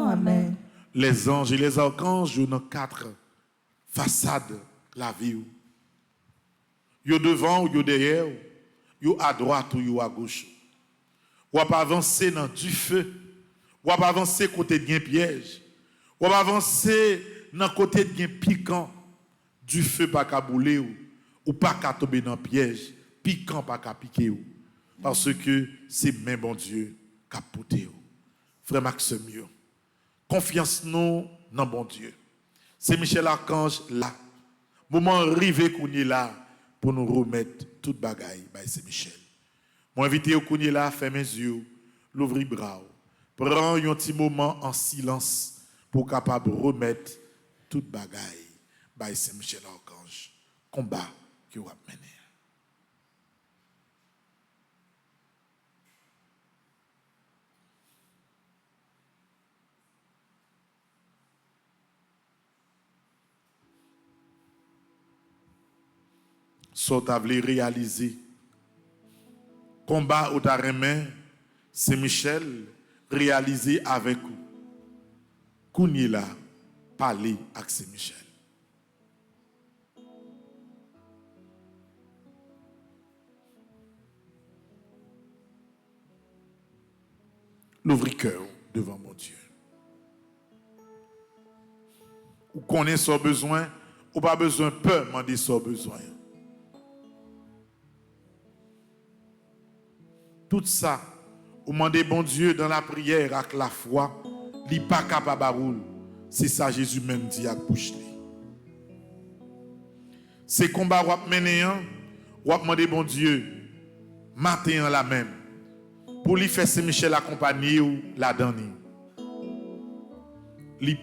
Amen. Les anges et les archanges, ils ont 4 façades la vie. Ils sont devant ou derrière, ils sont à droite ou à gauche. Ou pas avancer dans du feu, ou pas avancer côté de piège, ou pas avancer dans côté de piquant, du feu pas qu'à bouler ou pas qu'à tomber dans piège, piquant pas qu'à piquer parce que c'est même bon Dieu qui a porté. Frère Maxime, confiance nous dans bon Dieu. C'est Michel Archange là. Moment arrivé qu'on est là pour nous remettre toute bagaille, c'est Michel. Moi invité au Kouni là, ferme mes yeux, l'ouvrir bras, prends un petit moment en silence pour capable remettre toute bagaille. C'est Michel Archange. Combat que vous avez mené. So t'as voulu réaliser. Combat ou ta remet, c'est Michel réalisé avec vous. Kouni là, parler avec c'est Michel. L'ouvrir cœur devant mon Dieu. Ou connaît son besoin, ou pas besoin, peut demander son besoin. Tout ça, ou demandez bon Dieu dans la prière avec la foi, li pas capable à rouler. C'est ça Jésus même dit à bouche li. C'est combat ou mener ou demander bon Dieu matin la même pour lui faire Saint Michel accompagner ou la donner. Li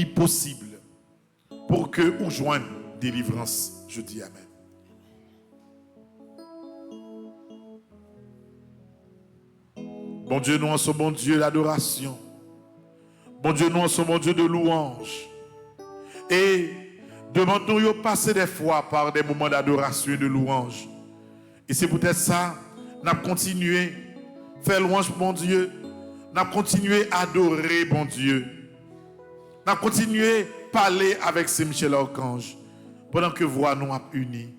possible pour que ou joigne délivrance, je dis amen. Bon Dieu, nous en sommes bon Dieu d'adoration. Bon Dieu, nous en sommes bon Dieu de louange. Et demandons de passer des fois par des moments d'adoration et de louange. Et c'est peut-être ça, nous avons continué à faire louange pour bon Dieu. Nous avons continué à adorer bon Dieu. Nous avons continué à parler avec Saint Michel Archange pendant que voix nous a unis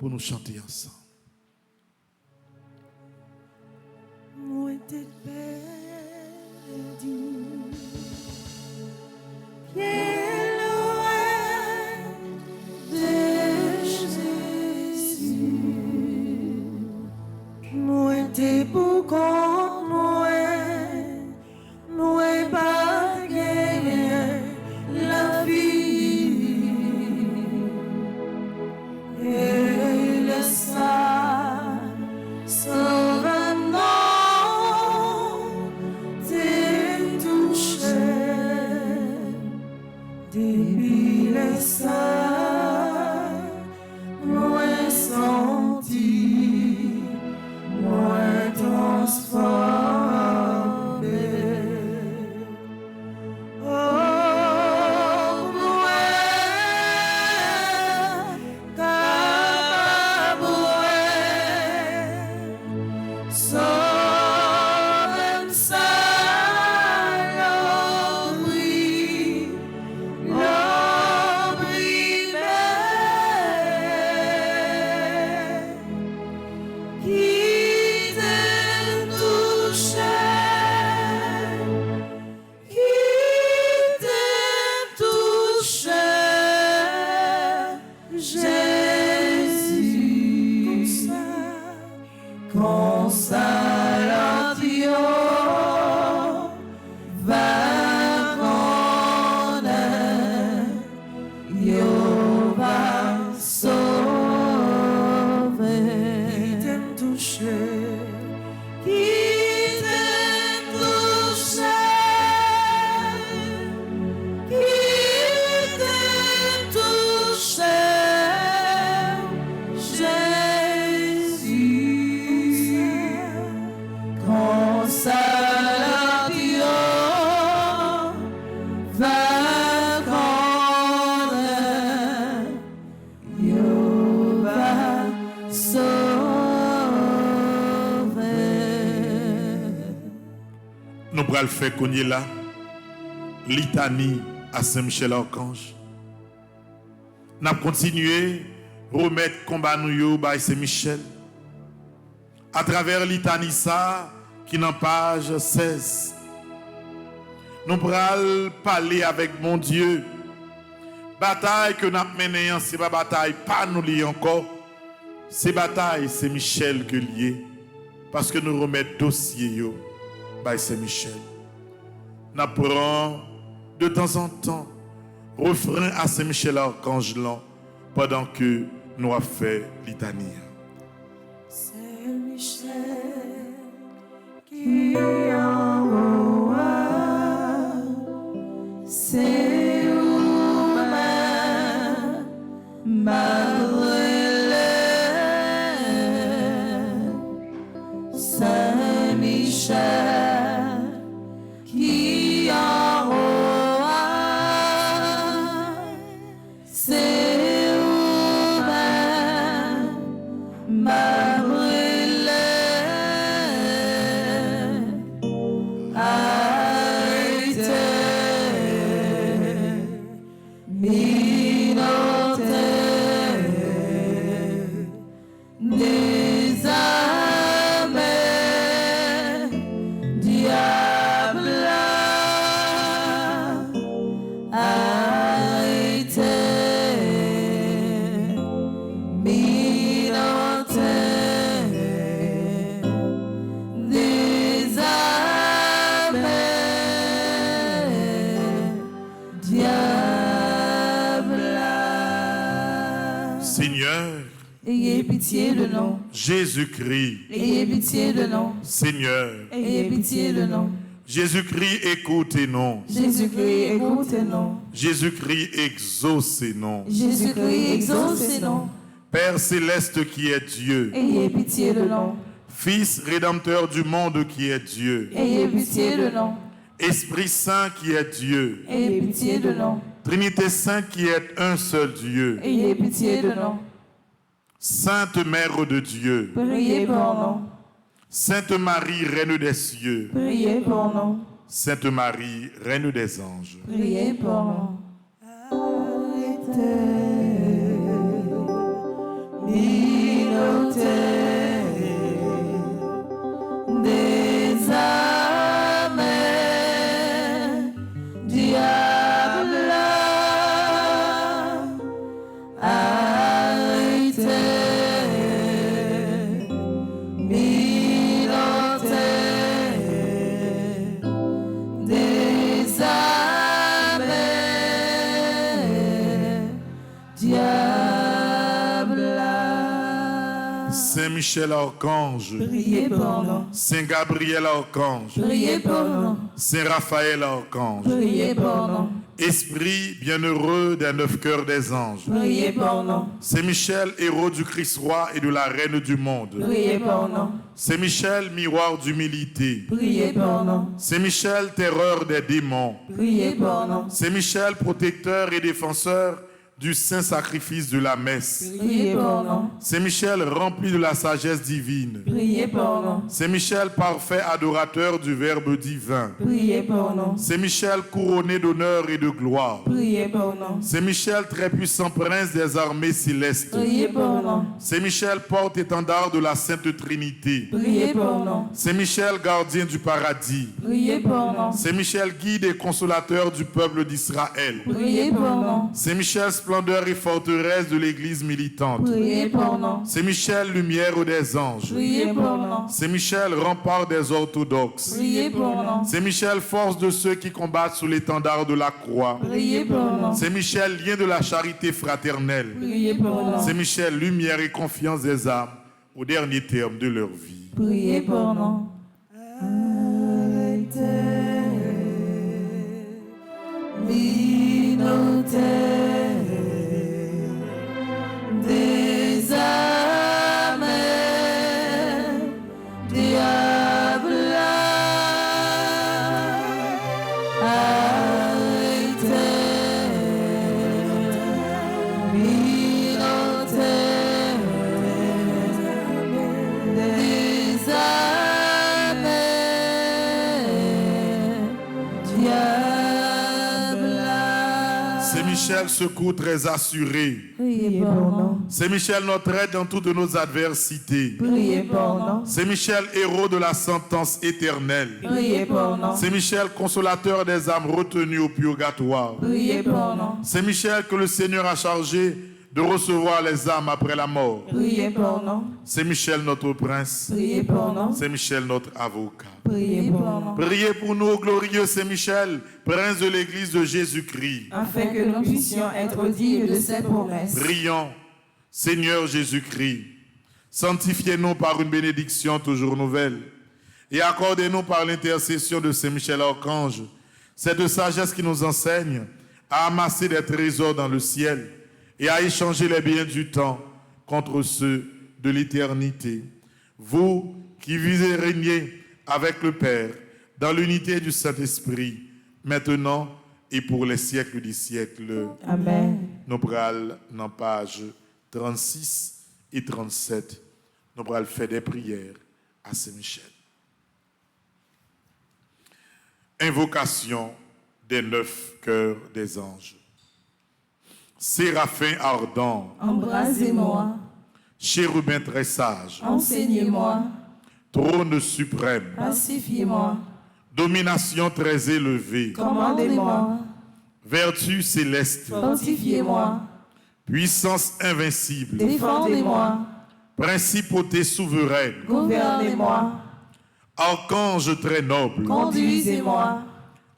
pour nous chanter ensemble. Moi t'es perdu, bien loin de Jésus. Moi t'es pour qu'on moi pas gagner la vie et le sang sauvant. Depuis les saints, moi senti, moi transformé. Oh, moi capable, Nous pourrons le faire qu'on est là. Litanie à Saint-Michel-Archange. Nous avons continué à remettre combat nous à Saint-Michel. À travers litanie ça, qui est dans page 16. Nous pourrons parler avec mon Dieu. Bataille que nous avons menée, c'est pas bataille, pas nous lier encore. C'est bataille, c'est Michel que lié. Parce que nous remettons dossier by Saint-Michel. Nous prenons de temps en temps refrain à Saint-Michel Archange pendant que nous avons fait litanie. Saint-Michel qui en haut, c'est où ma Saint-Michel qui en haut, c'est où ma brûlée a été minotée des âmes diable a été minotée des âmes diable. Seigneur, Ayez pitié de nous. Jésus-Christ, Ayez pitié de nous. Seigneur, Ayez pitié de nous. Jésus-Christ, écoutez-nous. Jésus-Christ, écoutez-nous. Jésus-Christ, exaucez-nous. Jésus-Christ, exaucez-nous. Père céleste qui est Dieu, Ayez pitié de nous. Fils rédempteur du monde qui est Dieu, Ayez pitié de nous. Esprit Saint qui est Dieu, Ayez pitié de nous. Trinité Sainte qui est un seul Dieu, Ayez pitié de nous. Sainte Mère de Dieu, Priez pour nous. Sainte Marie, Reine des cieux, Priez pour nous. Sainte Marie, Reine des anges. Priez pour nous. Minotée des âmes diable a été minotée des âmes diable. Saint Michel Archange, Priez pour nous. Saint Gabriel Archange, Priez pour nous. Saint Raphaël Archange, Priez pour nous. Esprit bienheureux des 9 cœurs des anges, Priez pour nous. Saint Michel, héros du Christ roi et de la Reine du monde, Priez pour nous. Saint Michel, miroir d'humilité, Priez pour nous. Saint Michel, terreur des démons, Priez pour nous. Saint Michel, protecteur et défenseur du saint sacrifice de la messe. Priez pour nous. Saint Michel rempli de la sagesse divine. Priez pour nous. Saint Michel parfait adorateur du Verbe divin. Priez pour nous. Saint Michel couronné d'honneur et de gloire. Priez pour nous. Saint Michel très puissant prince des armées célestes. Priez pour nous. Saint Michel porte-étendard de la Sainte Trinité. Priez pour nous. Saint Michel gardien du paradis. Priez pour nous. Saint Michel guide et consolateur du peuple d'Israël. Priez pour nous. Saint Michel splendeur et forteresse de l'église militante. Priez pour nous. Saint Michel lumière des anges. Priez pour nous. Saint Michel rempart des orthodoxes. Priez pour nous. Saint Michel force de ceux qui combattent sous l'étendard de la croix. Priez pour nous. Saint Michel lien de la charité fraternelle. Priez pour nous. Saint Michel lumière et confiance des âmes au dernier terme de leur vie. Priez pour nous. Des âmes, diable, Saint Michel, secours très assuré. Priez pour nous. Saint Michel, notre aide dans toutes nos adversités. Priez pour nous. Saint Michel, héros de la sentence éternelle. Priez pour nous. Saint Michel, consolateur des âmes retenues au purgatoire. Priez pour nous. Saint Michel, que le Seigneur a chargé de recevoir les âmes après la mort. Priez pour nous. Saint Michel, notre prince. Priez pour nous. Saint Michel, notre avocat. Priez pour nous. Priez pour nous, glorieux Saint Michel, prince de l'Église de Jésus-Christ. Afin que nous puissions être dignes de ses promesses. Prions, Seigneur Jésus-Christ, sanctifiez-nous par une bénédiction toujours nouvelle et accordez-nous par l'intercession de Saint Michel Archange cette sagesse qui nous enseigne à amasser des trésors dans le ciel et à échanger les biens du temps contre ceux de l'éternité. Vous qui vivez et régnez avec le Père dans l'unité du Saint-Esprit, maintenant et pour les siècles des siècles. Amen. Nous prenons dans page 36 et 37, nous allons faire des prières à Saint-Michel. Invocation des 9 cœurs des anges. Séraphin ardent, Embrasez-moi. chérubin très sage, Enseignez-moi. trône suprême, Pacifiez-moi. domination très élevée, Commandez-moi. vertu céleste, Fortifiez-moi. puissance invincible, Défendez-moi. principauté souveraine, Gouvernez-moi. archange très noble, Conduisez-moi.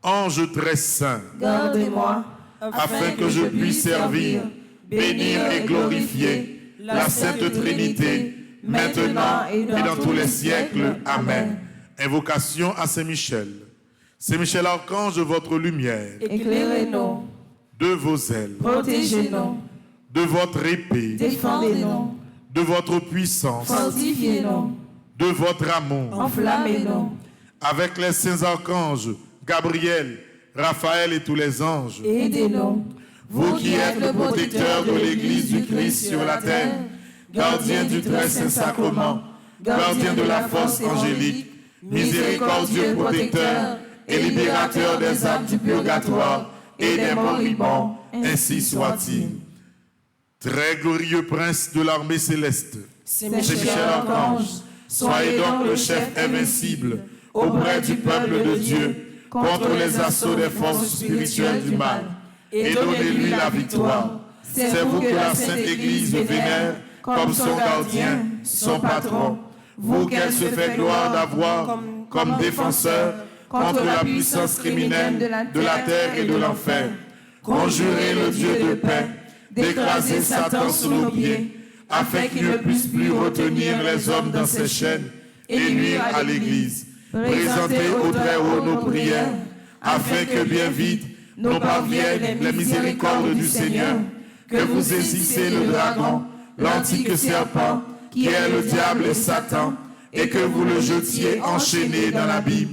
ange très saint, Gardez-moi. afin que je puisse servir, bénir et glorifier la Sainte Trinité, maintenant et dans tous les siècles. Amen. Invocation à Saint Michel. Saint Michel Archange, votre lumière, Éclairez-nous. de vos ailes, Protégez-nous. de votre épée, Défendez-nous. de votre puissance, Fortifiez-nous. de votre amour, Enflammez-nous. avec les saints archanges, Gabriel, Raphaël et tous les anges, Aidez-nous. vous qui êtes le protecteur de l'Église du Christ sur la terre, gardien du très saint sacrement, gardien de la force angélique, miséricordieux protecteur et libérateur des âmes du purgatoire et des moribonds, ainsi soit-il. Très glorieux prince de l'armée céleste, Saint Michel Archange, soyez donc le chef invincible auprès du peuple de Dieu contre les assauts des forces spirituelles du mal, et donnez-lui la victoire. C'est vous que la Sainte Église vénère comme son gardien, son patron, vous qu'elle se fait gloire d'avoir comme défenseur contre la puissance criminelle de la terre et de l'enfer. Conjurez le Dieu de paix d'écraser Satan sous nos pieds, afin qu'il ne puisse plus retenir les hommes dans ses chaînes et nuire à l'Église. Présentez au Très-Haut nos prières, afin que bien vite nous parviennent les miséricordes du Seigneur, que vous saisissez le dragon, l'antique serpent, qui est le diable et Satan, et que vous le jetiez enchaîné dans l'abîme,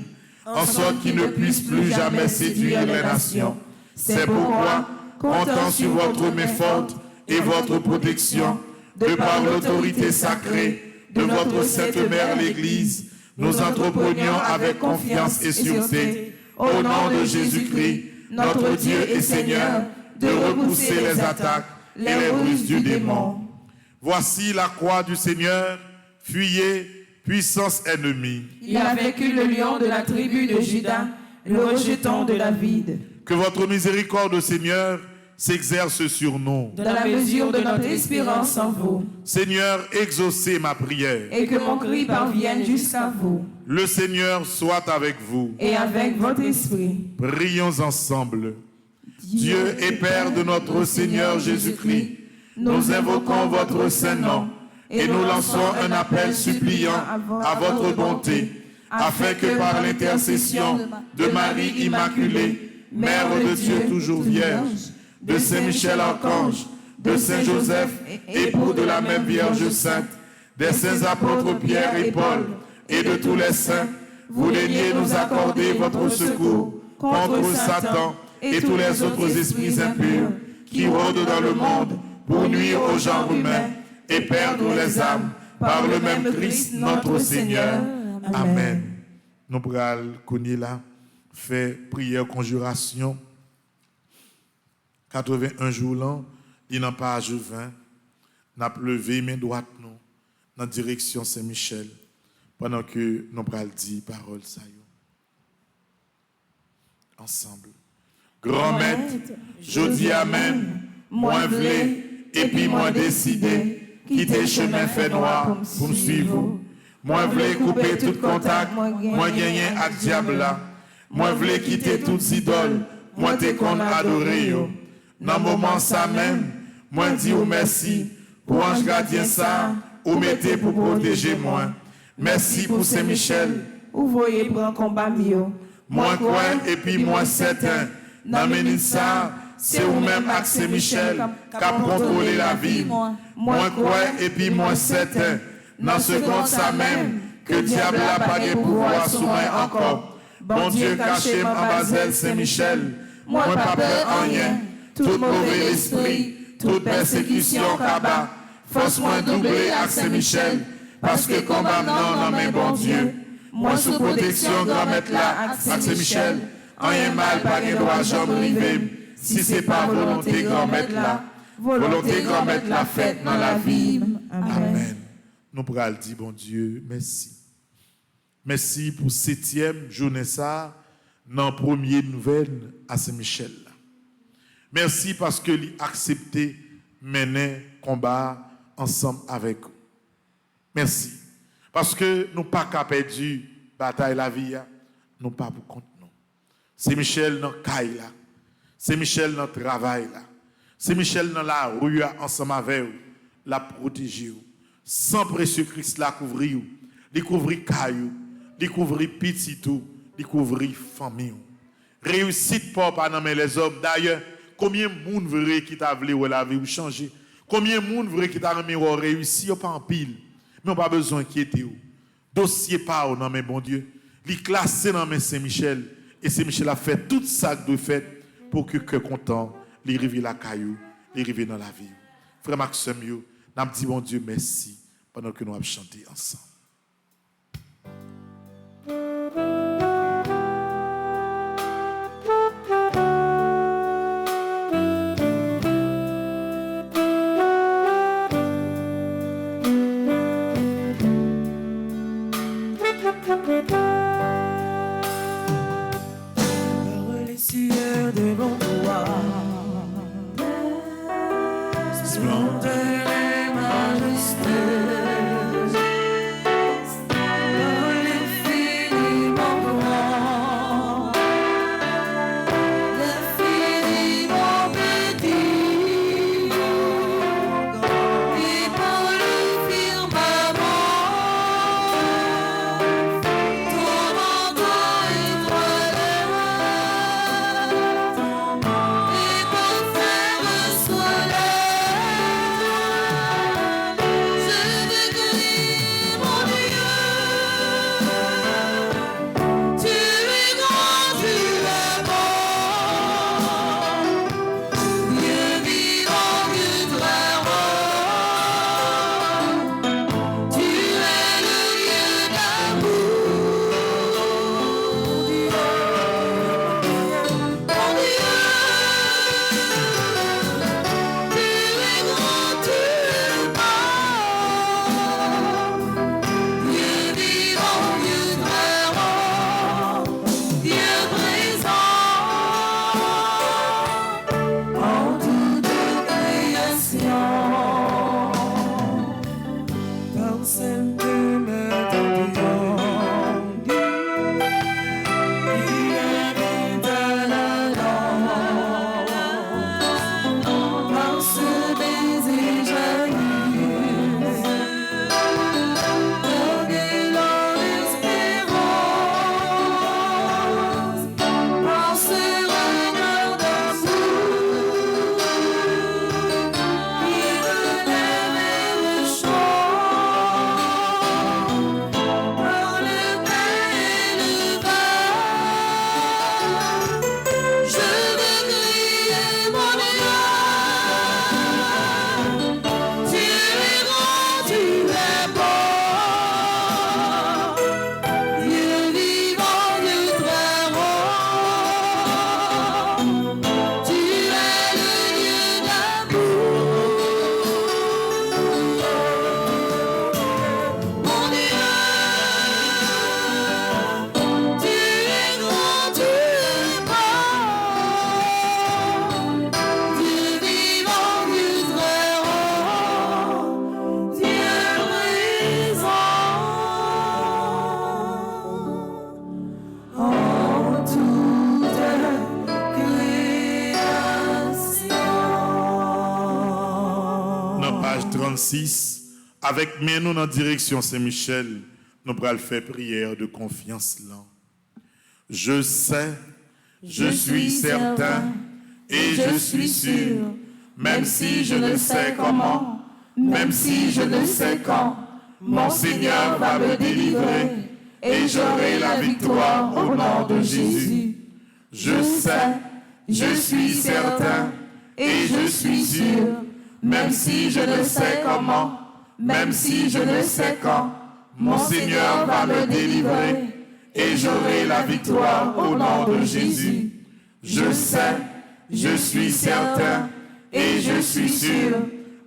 en sorte qu'il ne puisse plus jamais séduire les nations. C'est pourquoi, comptant sur votre main forte et votre protection, de par l'autorité sacrée de votre Sainte Mère l'Église, nous entreprenions avec confiance et sûreté, au nom de Jésus-Christ, notre Dieu et Seigneur, de repousser les attaques et les ruses du démon. Voici la croix du Seigneur, fuyez, puissance ennemie. Il a vaincu le lion de la tribu de Juda, le rejeton de David. Que votre miséricorde, Seigneur, s'exerce sur nous. Dans la mesure de notre espérance en vous. Seigneur, exaucez ma prière. Et que mon cri parvienne jusqu'à vous. Le Seigneur soit avec vous. Et avec votre esprit. Prions ensemble. Dieu et Père de notre Seigneur Jésus-Christ, nous invoquons votre saint nom et nous lançons un appel suppliant à votre bonté, afin que par l'intercession de Marie Immaculée, Mère de Dieu toujours vierge, de Saint Michel Archange, de Saint Joseph, époux de la même Vierge Sainte, des saints apôtres Pierre et Paul, et de tous les saints, vous daignez nous accorder votre secours contre Satan et tous les autres esprits impurs qui rôdent dans le monde pour nuire au genre humain et perdre les âmes par le même Christ notre Seigneur. Amen. Nous pourrons connaître là, faire prière, conjuration. 81 jours là, il n'a pas page 20, n'a levé main droite nous dans la direction Saint-Michel pendant que nous pourrons dire parole ça ensemble. Grand maître, je dis amen, moi v'lé, et puis moi décidé, quitter chemin fait noir pour me suivre. Moi v'lé couper tout contact, moi gagner avec diable là. Moi v'lé quitter toutes idoles, moi t'es qu'on adoré yo. Dans moment ça même, moi dis ou merci, pour ange gardien ça, ou mettez pour protéger moi. Merci pour Saint-Michel. Ou voyez prendre combat mieux. Moi quoi, et puis moi certain. Dans ça, c'est vous-même avec Saint-Michel qui a contrôlé la vie. Moi quoi, et puis moi certain. Dans ce compte ça même, que diable n'a pas de pouvoir sur moi encore. Bon Dieu caché ma baselle Saint-Michel. Moi pas peur en rien. Tout mauvais esprit, toute persécution cabas. Force moi doubler avec Saint-Michel. Parce que combat non, mais bon Dieu. Moi sous protection grand maître là avec Saint-Michel. Rien mal, pas de droit, jamais rivé. Si c'est pas volonté grand maître là, volonté grand maître la fête dans la vie. Amen. Nous pourrons dire, bon Dieu, merci. Merci pour 7e journée ça, dans la première nouvelle à Saint-Michel. Merci parce que l'a accepté mener combat ensemble avec vous. Merci. Parce que nous pas qu'à perdre bataille la vie, nous pas pour compte. C'est Michel dans le caille là. C'est Michel dans le travail là. C'est Michel dans la rue ensemble avec vous. La protéger. Sans précieux Christ la couvrir. Découvrir caillou. Découvrir petit tout. Découvrir famille. Réussite pas dans les hommes. D'ailleurs, combien de monde vrai qui t'a voulu la vie ou changer? Combien de monde vrai qui t'a remis ou réussi? Pas en pile. Mais on pas besoin d'inquiéter. Dossier pas dans mes bon Dieu. Li classé dans mes Saint-Michel. Et Saint-Michel a fait tout ça qu'il doit faire pour que content, il arrive la caillou, il arrive dans la vie. Frère Maxime, nous avons dit bon Dieu merci pendant que nous avons chanté ensemble. De bon pouvoir, splendeur et majesté, dans l'infiniment grand, l'infiniment petit, et par le firmament, ton 6, avec main nous dans la direction Saint-Michel, nous allons faire prière de confiance là. Je sais, je suis certain et je suis sûr, même si je ne sais comment, même si je ne sais quand, mon Seigneur va me délivrer et j'aurai la victoire au nom de Jésus. Je sais, je suis certain et je suis sûr, même si je ne sais comment, même si je ne sais quand, mon Seigneur va me délivrer et j'aurai la victoire au nom de Jésus. Je sais, je suis certain et je suis sûr,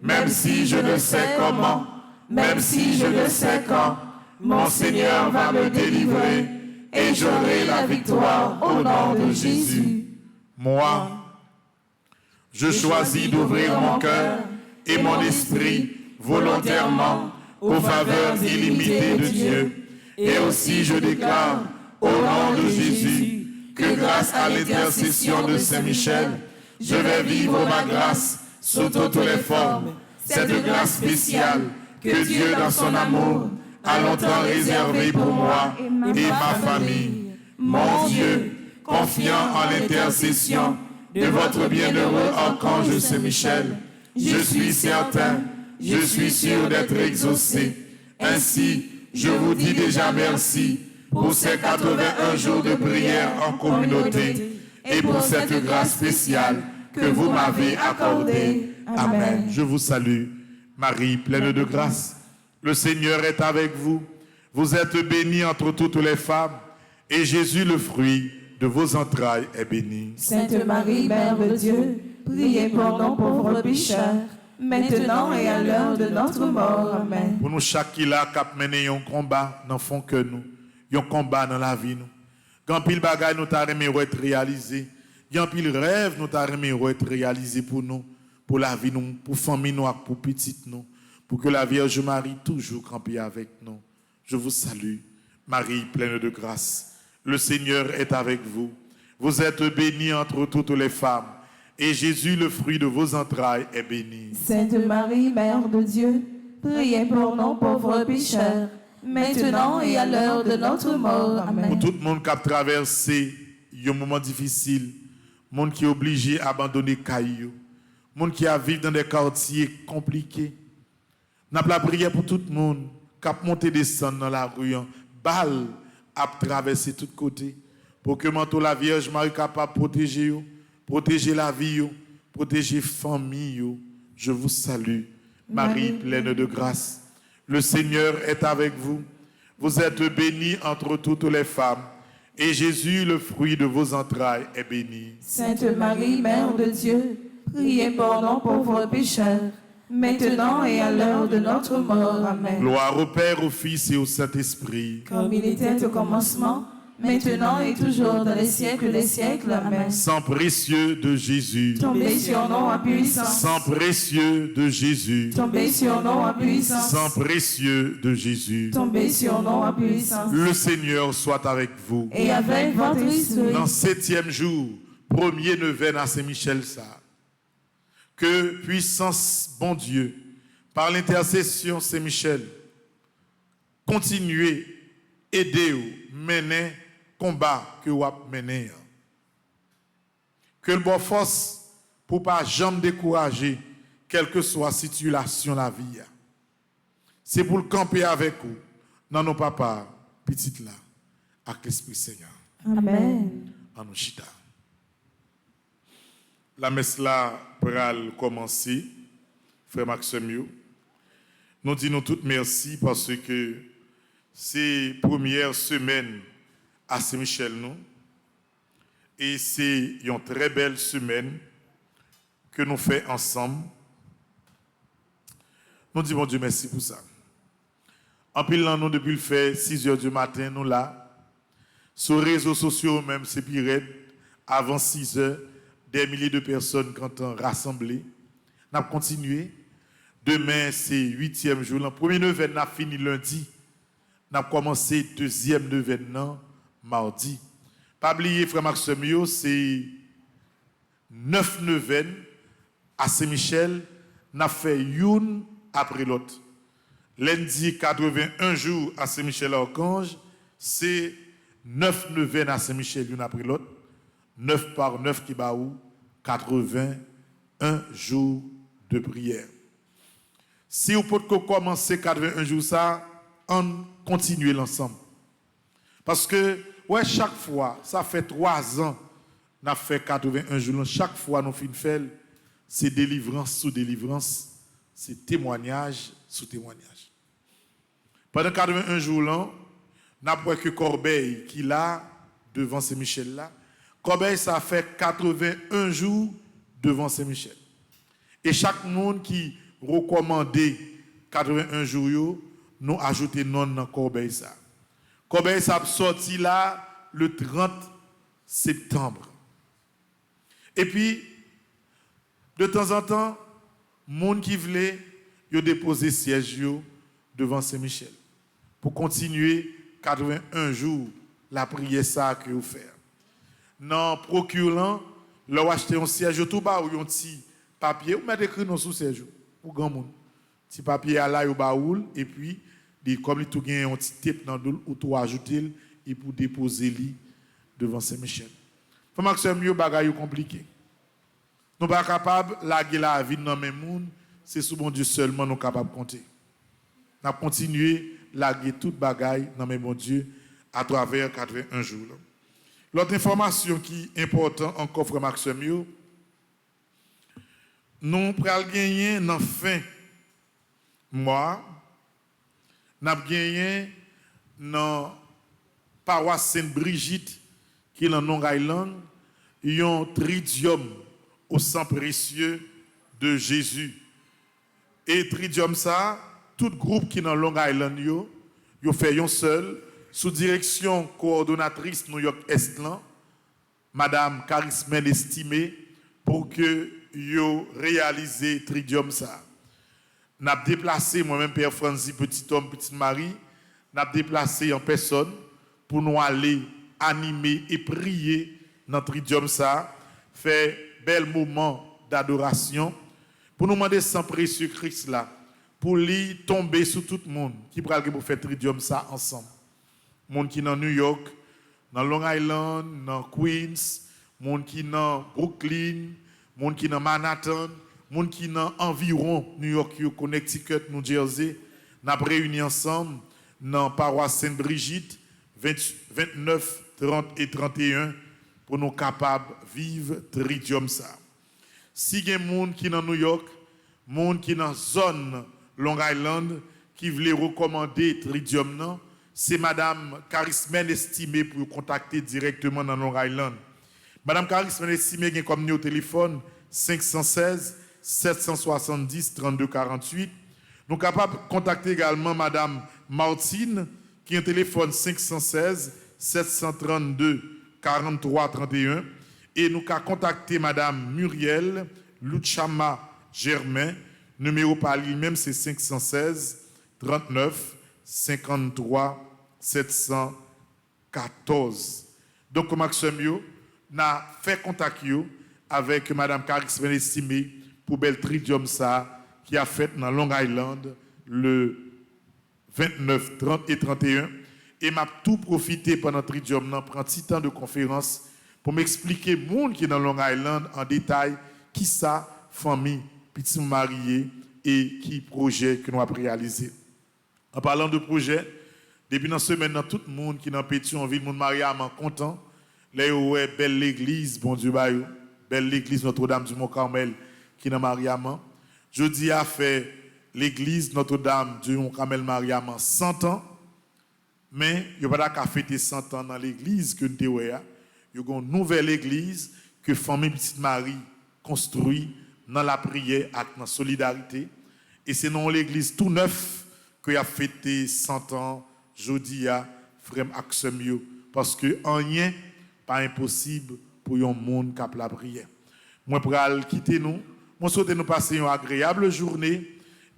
même si je ne sais comment, même si je ne sais quand, mon Seigneur va me délivrer et j'aurai la victoire au nom de Jésus. Moi, je choisis d'ouvrir mon cœur et mon esprit volontairement aux faveurs illimitées de Dieu. Et aussi je déclare au nom de Jésus que grâce à l'intercession de Saint-Michel, je vais vivre ma grâce sous toutes les formes. Cette grâce spéciale que Dieu dans son amour a longtemps réservée pour moi et ma famille. Mon Dieu, confiant en l'intercession de votre bienheureux archange Saint-Michel, je suis certain, je suis sûr d'être exaucé. Ainsi, je vous dis déjà merci pour ces 81 jours de prière en communauté et pour cette grâce spéciale que vous m'avez accordée. Amen. Je vous salue, Marie, pleine de grâce. Le Seigneur est avec vous. Vous êtes bénie entre toutes les femmes et Jésus, le fruit de vos entrailles, est béni. Sainte Marie, Mère de Dieu, priez pour nous pauvres pécheurs, maintenant et à l'heure de notre mort. Amen. Pour nous, chaque qui l'a cap mené un combat, n'en font que nous. Un combat dans la vie, nous. Quand pile bagaille nous t'a remis être réalisé, quand pile rêve nous t'a remis être réalisé pour nous, pour la vie nous, pour famille nous, pour petite nous, pour que la Vierge Marie toujours campe avec nous. Je vous salue, Marie pleine de grâce. Le Seigneur est avec vous. Vous êtes bénie entre toutes les femmes. Et Jésus, le fruit de vos entrailles, est béni. Sainte Marie, Mère de Dieu, priez pour nous pauvres pécheurs, maintenant et à l'heure de notre mort. Amen. Pour tout le monde qui a traversé un moment difficile, monde qui est obligé d'abandonner Caillou, monde qui a vécu dans des quartiers compliqués, nous avons la prière pour tout le monde qui a monté descendre dans la rue, balle à traverser tous côtés, pour que manteau la Vierge Marie capable de protéger vous. Protégez la vie, protégez la famille. Je vous salue, Marie pleine de grâce. Le Seigneur est avec vous. Vous êtes bénie entre toutes les femmes. Et Jésus, le fruit de vos entrailles, est béni. Sainte Marie, Mère de Dieu, priez pour nous pauvres pécheurs, maintenant et à l'heure de notre mort. Amen. Gloire au Père, au Fils et au Saint-Esprit. Comme il était au commencement, maintenant et toujours dans les siècles des siècles. Amen. Sang précieux de Jésus. Tombez sur nous en puissance. Sang précieux de Jésus. Tombez sur nous en puissance. Sang précieux de Jésus. Tombez sur nous en puissance. Le Seigneur soit avec vous. Et avec votre esprit. Dans 7e jour, premier neuvaine à Saint-Michel, ça. Que puissance, bon Dieu, par l'intercession Saint-Michel, continuez, aidez-vous, menez combat que vous avez mené. Que le bon force pour pas jamais décourager, quelle que soit la situation la vie. C'est pour le camper avec vous, dans nos papas, petites là, avec l'Esprit Seigneur. Amen. En nous chita. La messe là pour commencer, frère Maxime. Nous disons toutes merci parce que c'est la première semaine à Saint-Michel, nous. Et c'est une très belle semaine que nous faisons ensemble. Nous disons, bon Dieu, merci pour ça. En pile, nous, depuis le fait, 6 h du matin, nous là. Sur les réseaux sociaux, même, c'est pire. Avant 6 h, des milliers de personnes quand on rassemblé. Nous avons continué. Demain, c'est 8e jour. Le premier neuvaine a fini lundi. Nous avons commencé 2e neuvaine mardi. Pas oublier, frère Maxime, c'est 9 neuvaines à Saint-Michel. Nous avons fait une après l'autre. Lundi 81 jours à Saint-Michel-Archange, c'est 9 neuvaines à Saint-Michel l'une après l'autre. 9 par 9 qui bat où 81 jours de prière. Si vous pouvez commencer 81 jours ça, on continue l'ensemble. Parce que ouais, chaque fois, ça fait 3 ans, nous avons fait 81 jours. Chaque fois, nous faisons c'est délivrance sous délivrance, c'est témoignage sous témoignage. Pendant 81 jours, là, nous avons que Corbeil qui là, devant Saint-Michel là. Corbeil, ça fait 81 jours devant Saint-Michel. Et chaque monde qui recommandait 81 jours, nous ajoutons non dans Corbeil ça. Corbeil ça sorti là le 30 septembre. Et puis, de temps en temps, monde qui voulait, ils déposer siège devant Saint-Michel pour continuer 81 jours la prière ça que vous faites. Non, procurant, leur acheter un siège tout bas ou un petit papier, ou mettre écrit dans sous siège pour grand monde. Petit papier à là au baoul et puis comme il tout gagne un petit tape dans le ou tout ajouter et pour déposer lui devant Saint-Michel. Comment que c'est mieux bagaille compliqué. Nous pas capable laguer la vie dans même monde, c'est sous bon Dieu seulement nous capable compter. N'a continuer laguer toute bagaille dans même bon Dieu à travers 81 jours. L'autre information qui est importante encore frère Maxime, nous pral gagner dans fin mois, n'a gagné dans paroisse Sainte-Brigitte qui est dans Long Island, un tridium au sang précieux de Jésus. Et tridium ça, tout groupe qui est dans Long Island yo fait un seul sous direction coordonnatrice New York Est madame Charismène estimée pour que yo réaliser tridium ça. N'a déplacé moi-même Père Francis petit homme petite Marie, n'a déplacé en personne pour nous aller animer et prier dans tridium ça, faire bel moment d'adoration pour nous demander sans précieux Christ là pour lui tomber sur tout le monde qui pral pour faire tridium ça ensemble. Monde qui dans New York, dans Long Island, dans Queens, monde qui dans Brooklyn, monde qui dans Manhattan, monde qui dans environ New York, Connecticut, New Jersey, n'a réuni ensemble dans paroisse Sainte-Brigitte 29, 30 et 31 pour nous capables vivre tridium ça. Si il y a des gens qui dans New York, monde qui dans zone Long Island qui voulait recommander tridium non, c'est madame Charismène estimée pour contacter directement dans Long Island. Madame Charismène estimée qui est comme au téléphone 516 770 32 48. Nous sommes capables de contacter également madame Martine qui est au téléphone 516 732 43 31 et nous avons contacté madame Muriel Luchama Germain, numéro par lui-même c'est 516 39 53 714. Donc Maxime n'a fait contact avec madame Charismène estimée pour bel tridium ça qui a fait dans Long Island le 29, 30 et 31 et m'a tout profité pendant tridium nan prend petit temps de conférence pour m'expliquer monde qui est dans Long Island en détail qui ça famille petit marié et qui projet que nous avons réalisé. En parlant de projet, depuis dans semaine tout le monde qui est dans Pétionville, monde marialement content, là ouais belle l'église bon Dieu bayou, belle l'église Notre-Dame du Mont-Carmel qui est dans Mariaman. Jeudi a fait l'église Notre-Dame du Mont-Carmel Mariaman 100 ans. Mais il n'y a pas qu'à fêter 100 ans dans l'église que nous avons. Il y a une nouvelle église que famille Petite Marie construit dans la prière et dans la solidarité. Et c'est dans l'église tout neuf que a fêté 100 ans jeudi à frère Axemio. Parce que rien pas impossible pour un monde qui a la prière. Moi, pour quitter nous, moi souhaite nous passer une agréable journée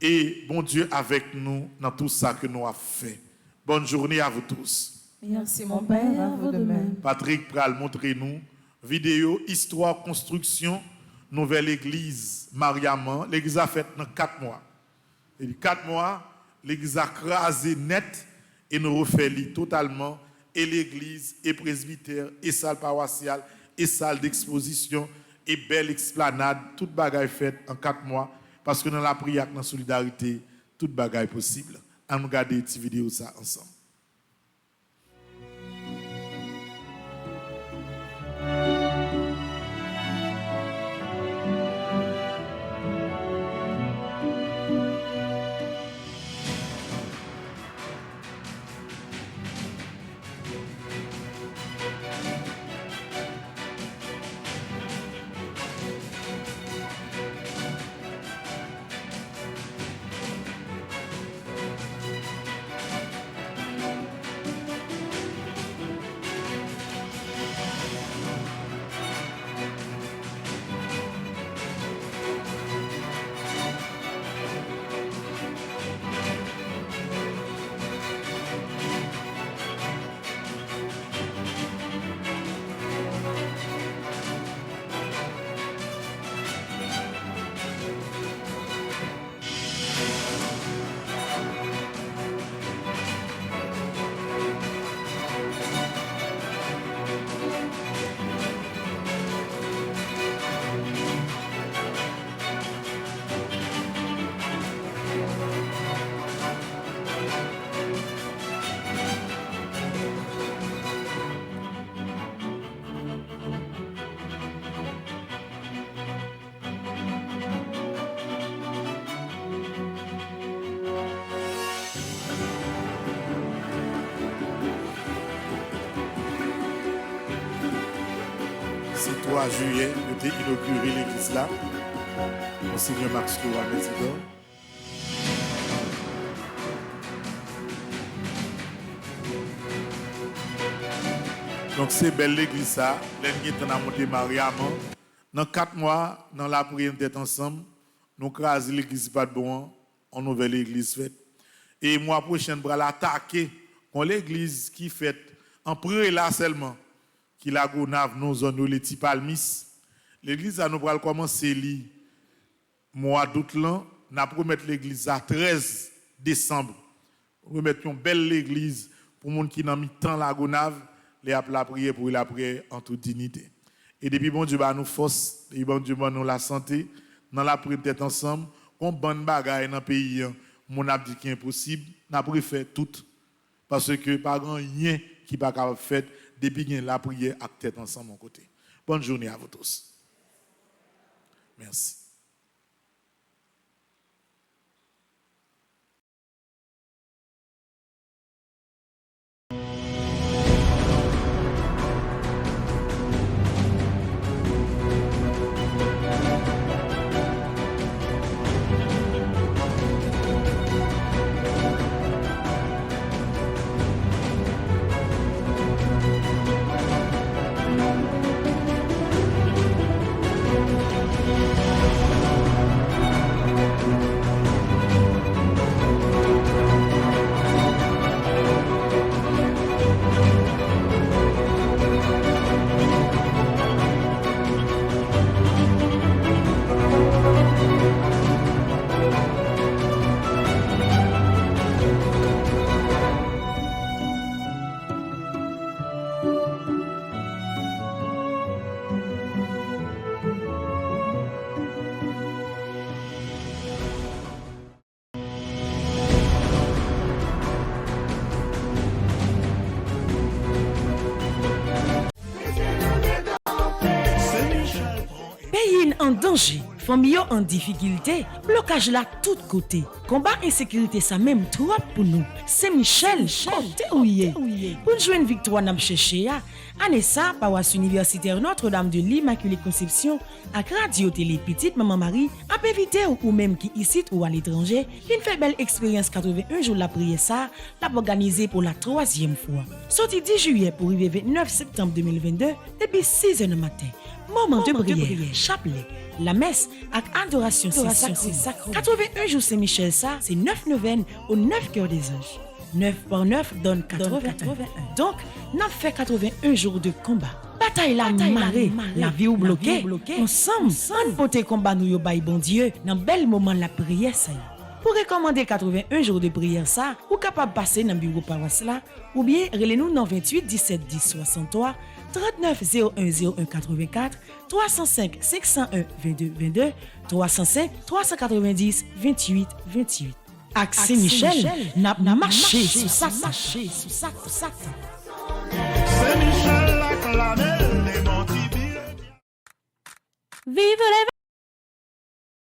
et bon Dieu avec nous dans tout ça que nous avons fait. Bonne journée à vous tous. Merci mon Père, à vous de même. Patrick pral montrer nous vidéo histoire construction nouvelle église Mariaman. L'église a fait dans 4 mois. Et 4 mois, l'église a crasé net et nous refait totalement. Et l'église, et presbytère, et salle paroissiale, et salle d'exposition, et belle explanade, toute bagaille faite en 4 mois. Parce que dans la prière, dans la solidarité, toute bagaille possible. On nous regarder cette vidéo ça ensemble. C'est 3 juillet, nous avons inauguré l'église là. Monseigneur Max Loa, président. Donc c'est belle l'église ça. L'année a monté Mariam. Dans 4 mois, dans la prière d'être ensemble, nous crasons l'église pas de bon, on nouvelle église faite. Et mois prochain, nous allons attaquer l'église qui fait en pré là seulement. Qui la gonave nos zones les petits palmis. L'église a nous va commencer li mois d'août là, n'a promettre l'église à 13 décembre. Nous mettre une belle église pour monde qui n'a mis temps la gonave, les a la prière pour la prière en toute dignité. Et depuis bon Dieu ba nous force, et bon Dieu ba nous la santé dans la prière peut-être ensemble, on bonne bagaille dans pays mon a dit qui est impossible, n'a préféré tout parce que pas grand rien qui pas capable faire depuis que la prière à tête ensemble mon côté. Bonne journée à vous tous. Merci. En danger, famille en difficulté, blocage là tout côté. Combat insécurité ça même trop pour nous. C'est Michel, côté ouye. Pour jouer une victoire n'a cherché à Anessa paroisse universitaire Notre-Dame de l'Immaculée Conception avec radio télé petite maman Marie a évité ou même qui ici ou à l'étranger, une fait belle expérience 81 jours la prière ça, l'a organisé pour la 3e fois. Sorti 10 juillet pour arriver 29 septembre 2022 depuis 6h du matin. Moment de prière, chapelet, la messe avec adoration sacrée. 81 jours Saint-Michel ça, c'est 9 neuvaines aux 9 cœurs des anges. 9 par 9 donne 81. Donc, nous fait 81 jours de combat. Bataille la marée, la vie ou bloquée. Ensemble, on peut combat nous yo bay bon Dieu dans bel moment la prière ça. Pour recommander 81 jours de prière ça, ou capable passer dans le bureau paroisse là, ou bien relez-nous dans 28 17 10 63 39 01 01 84 305 501 22 22 305 390 28 28. Axé Michel, n'a marché sous ça. C'est Michel la clamée, les montibiles. Vive les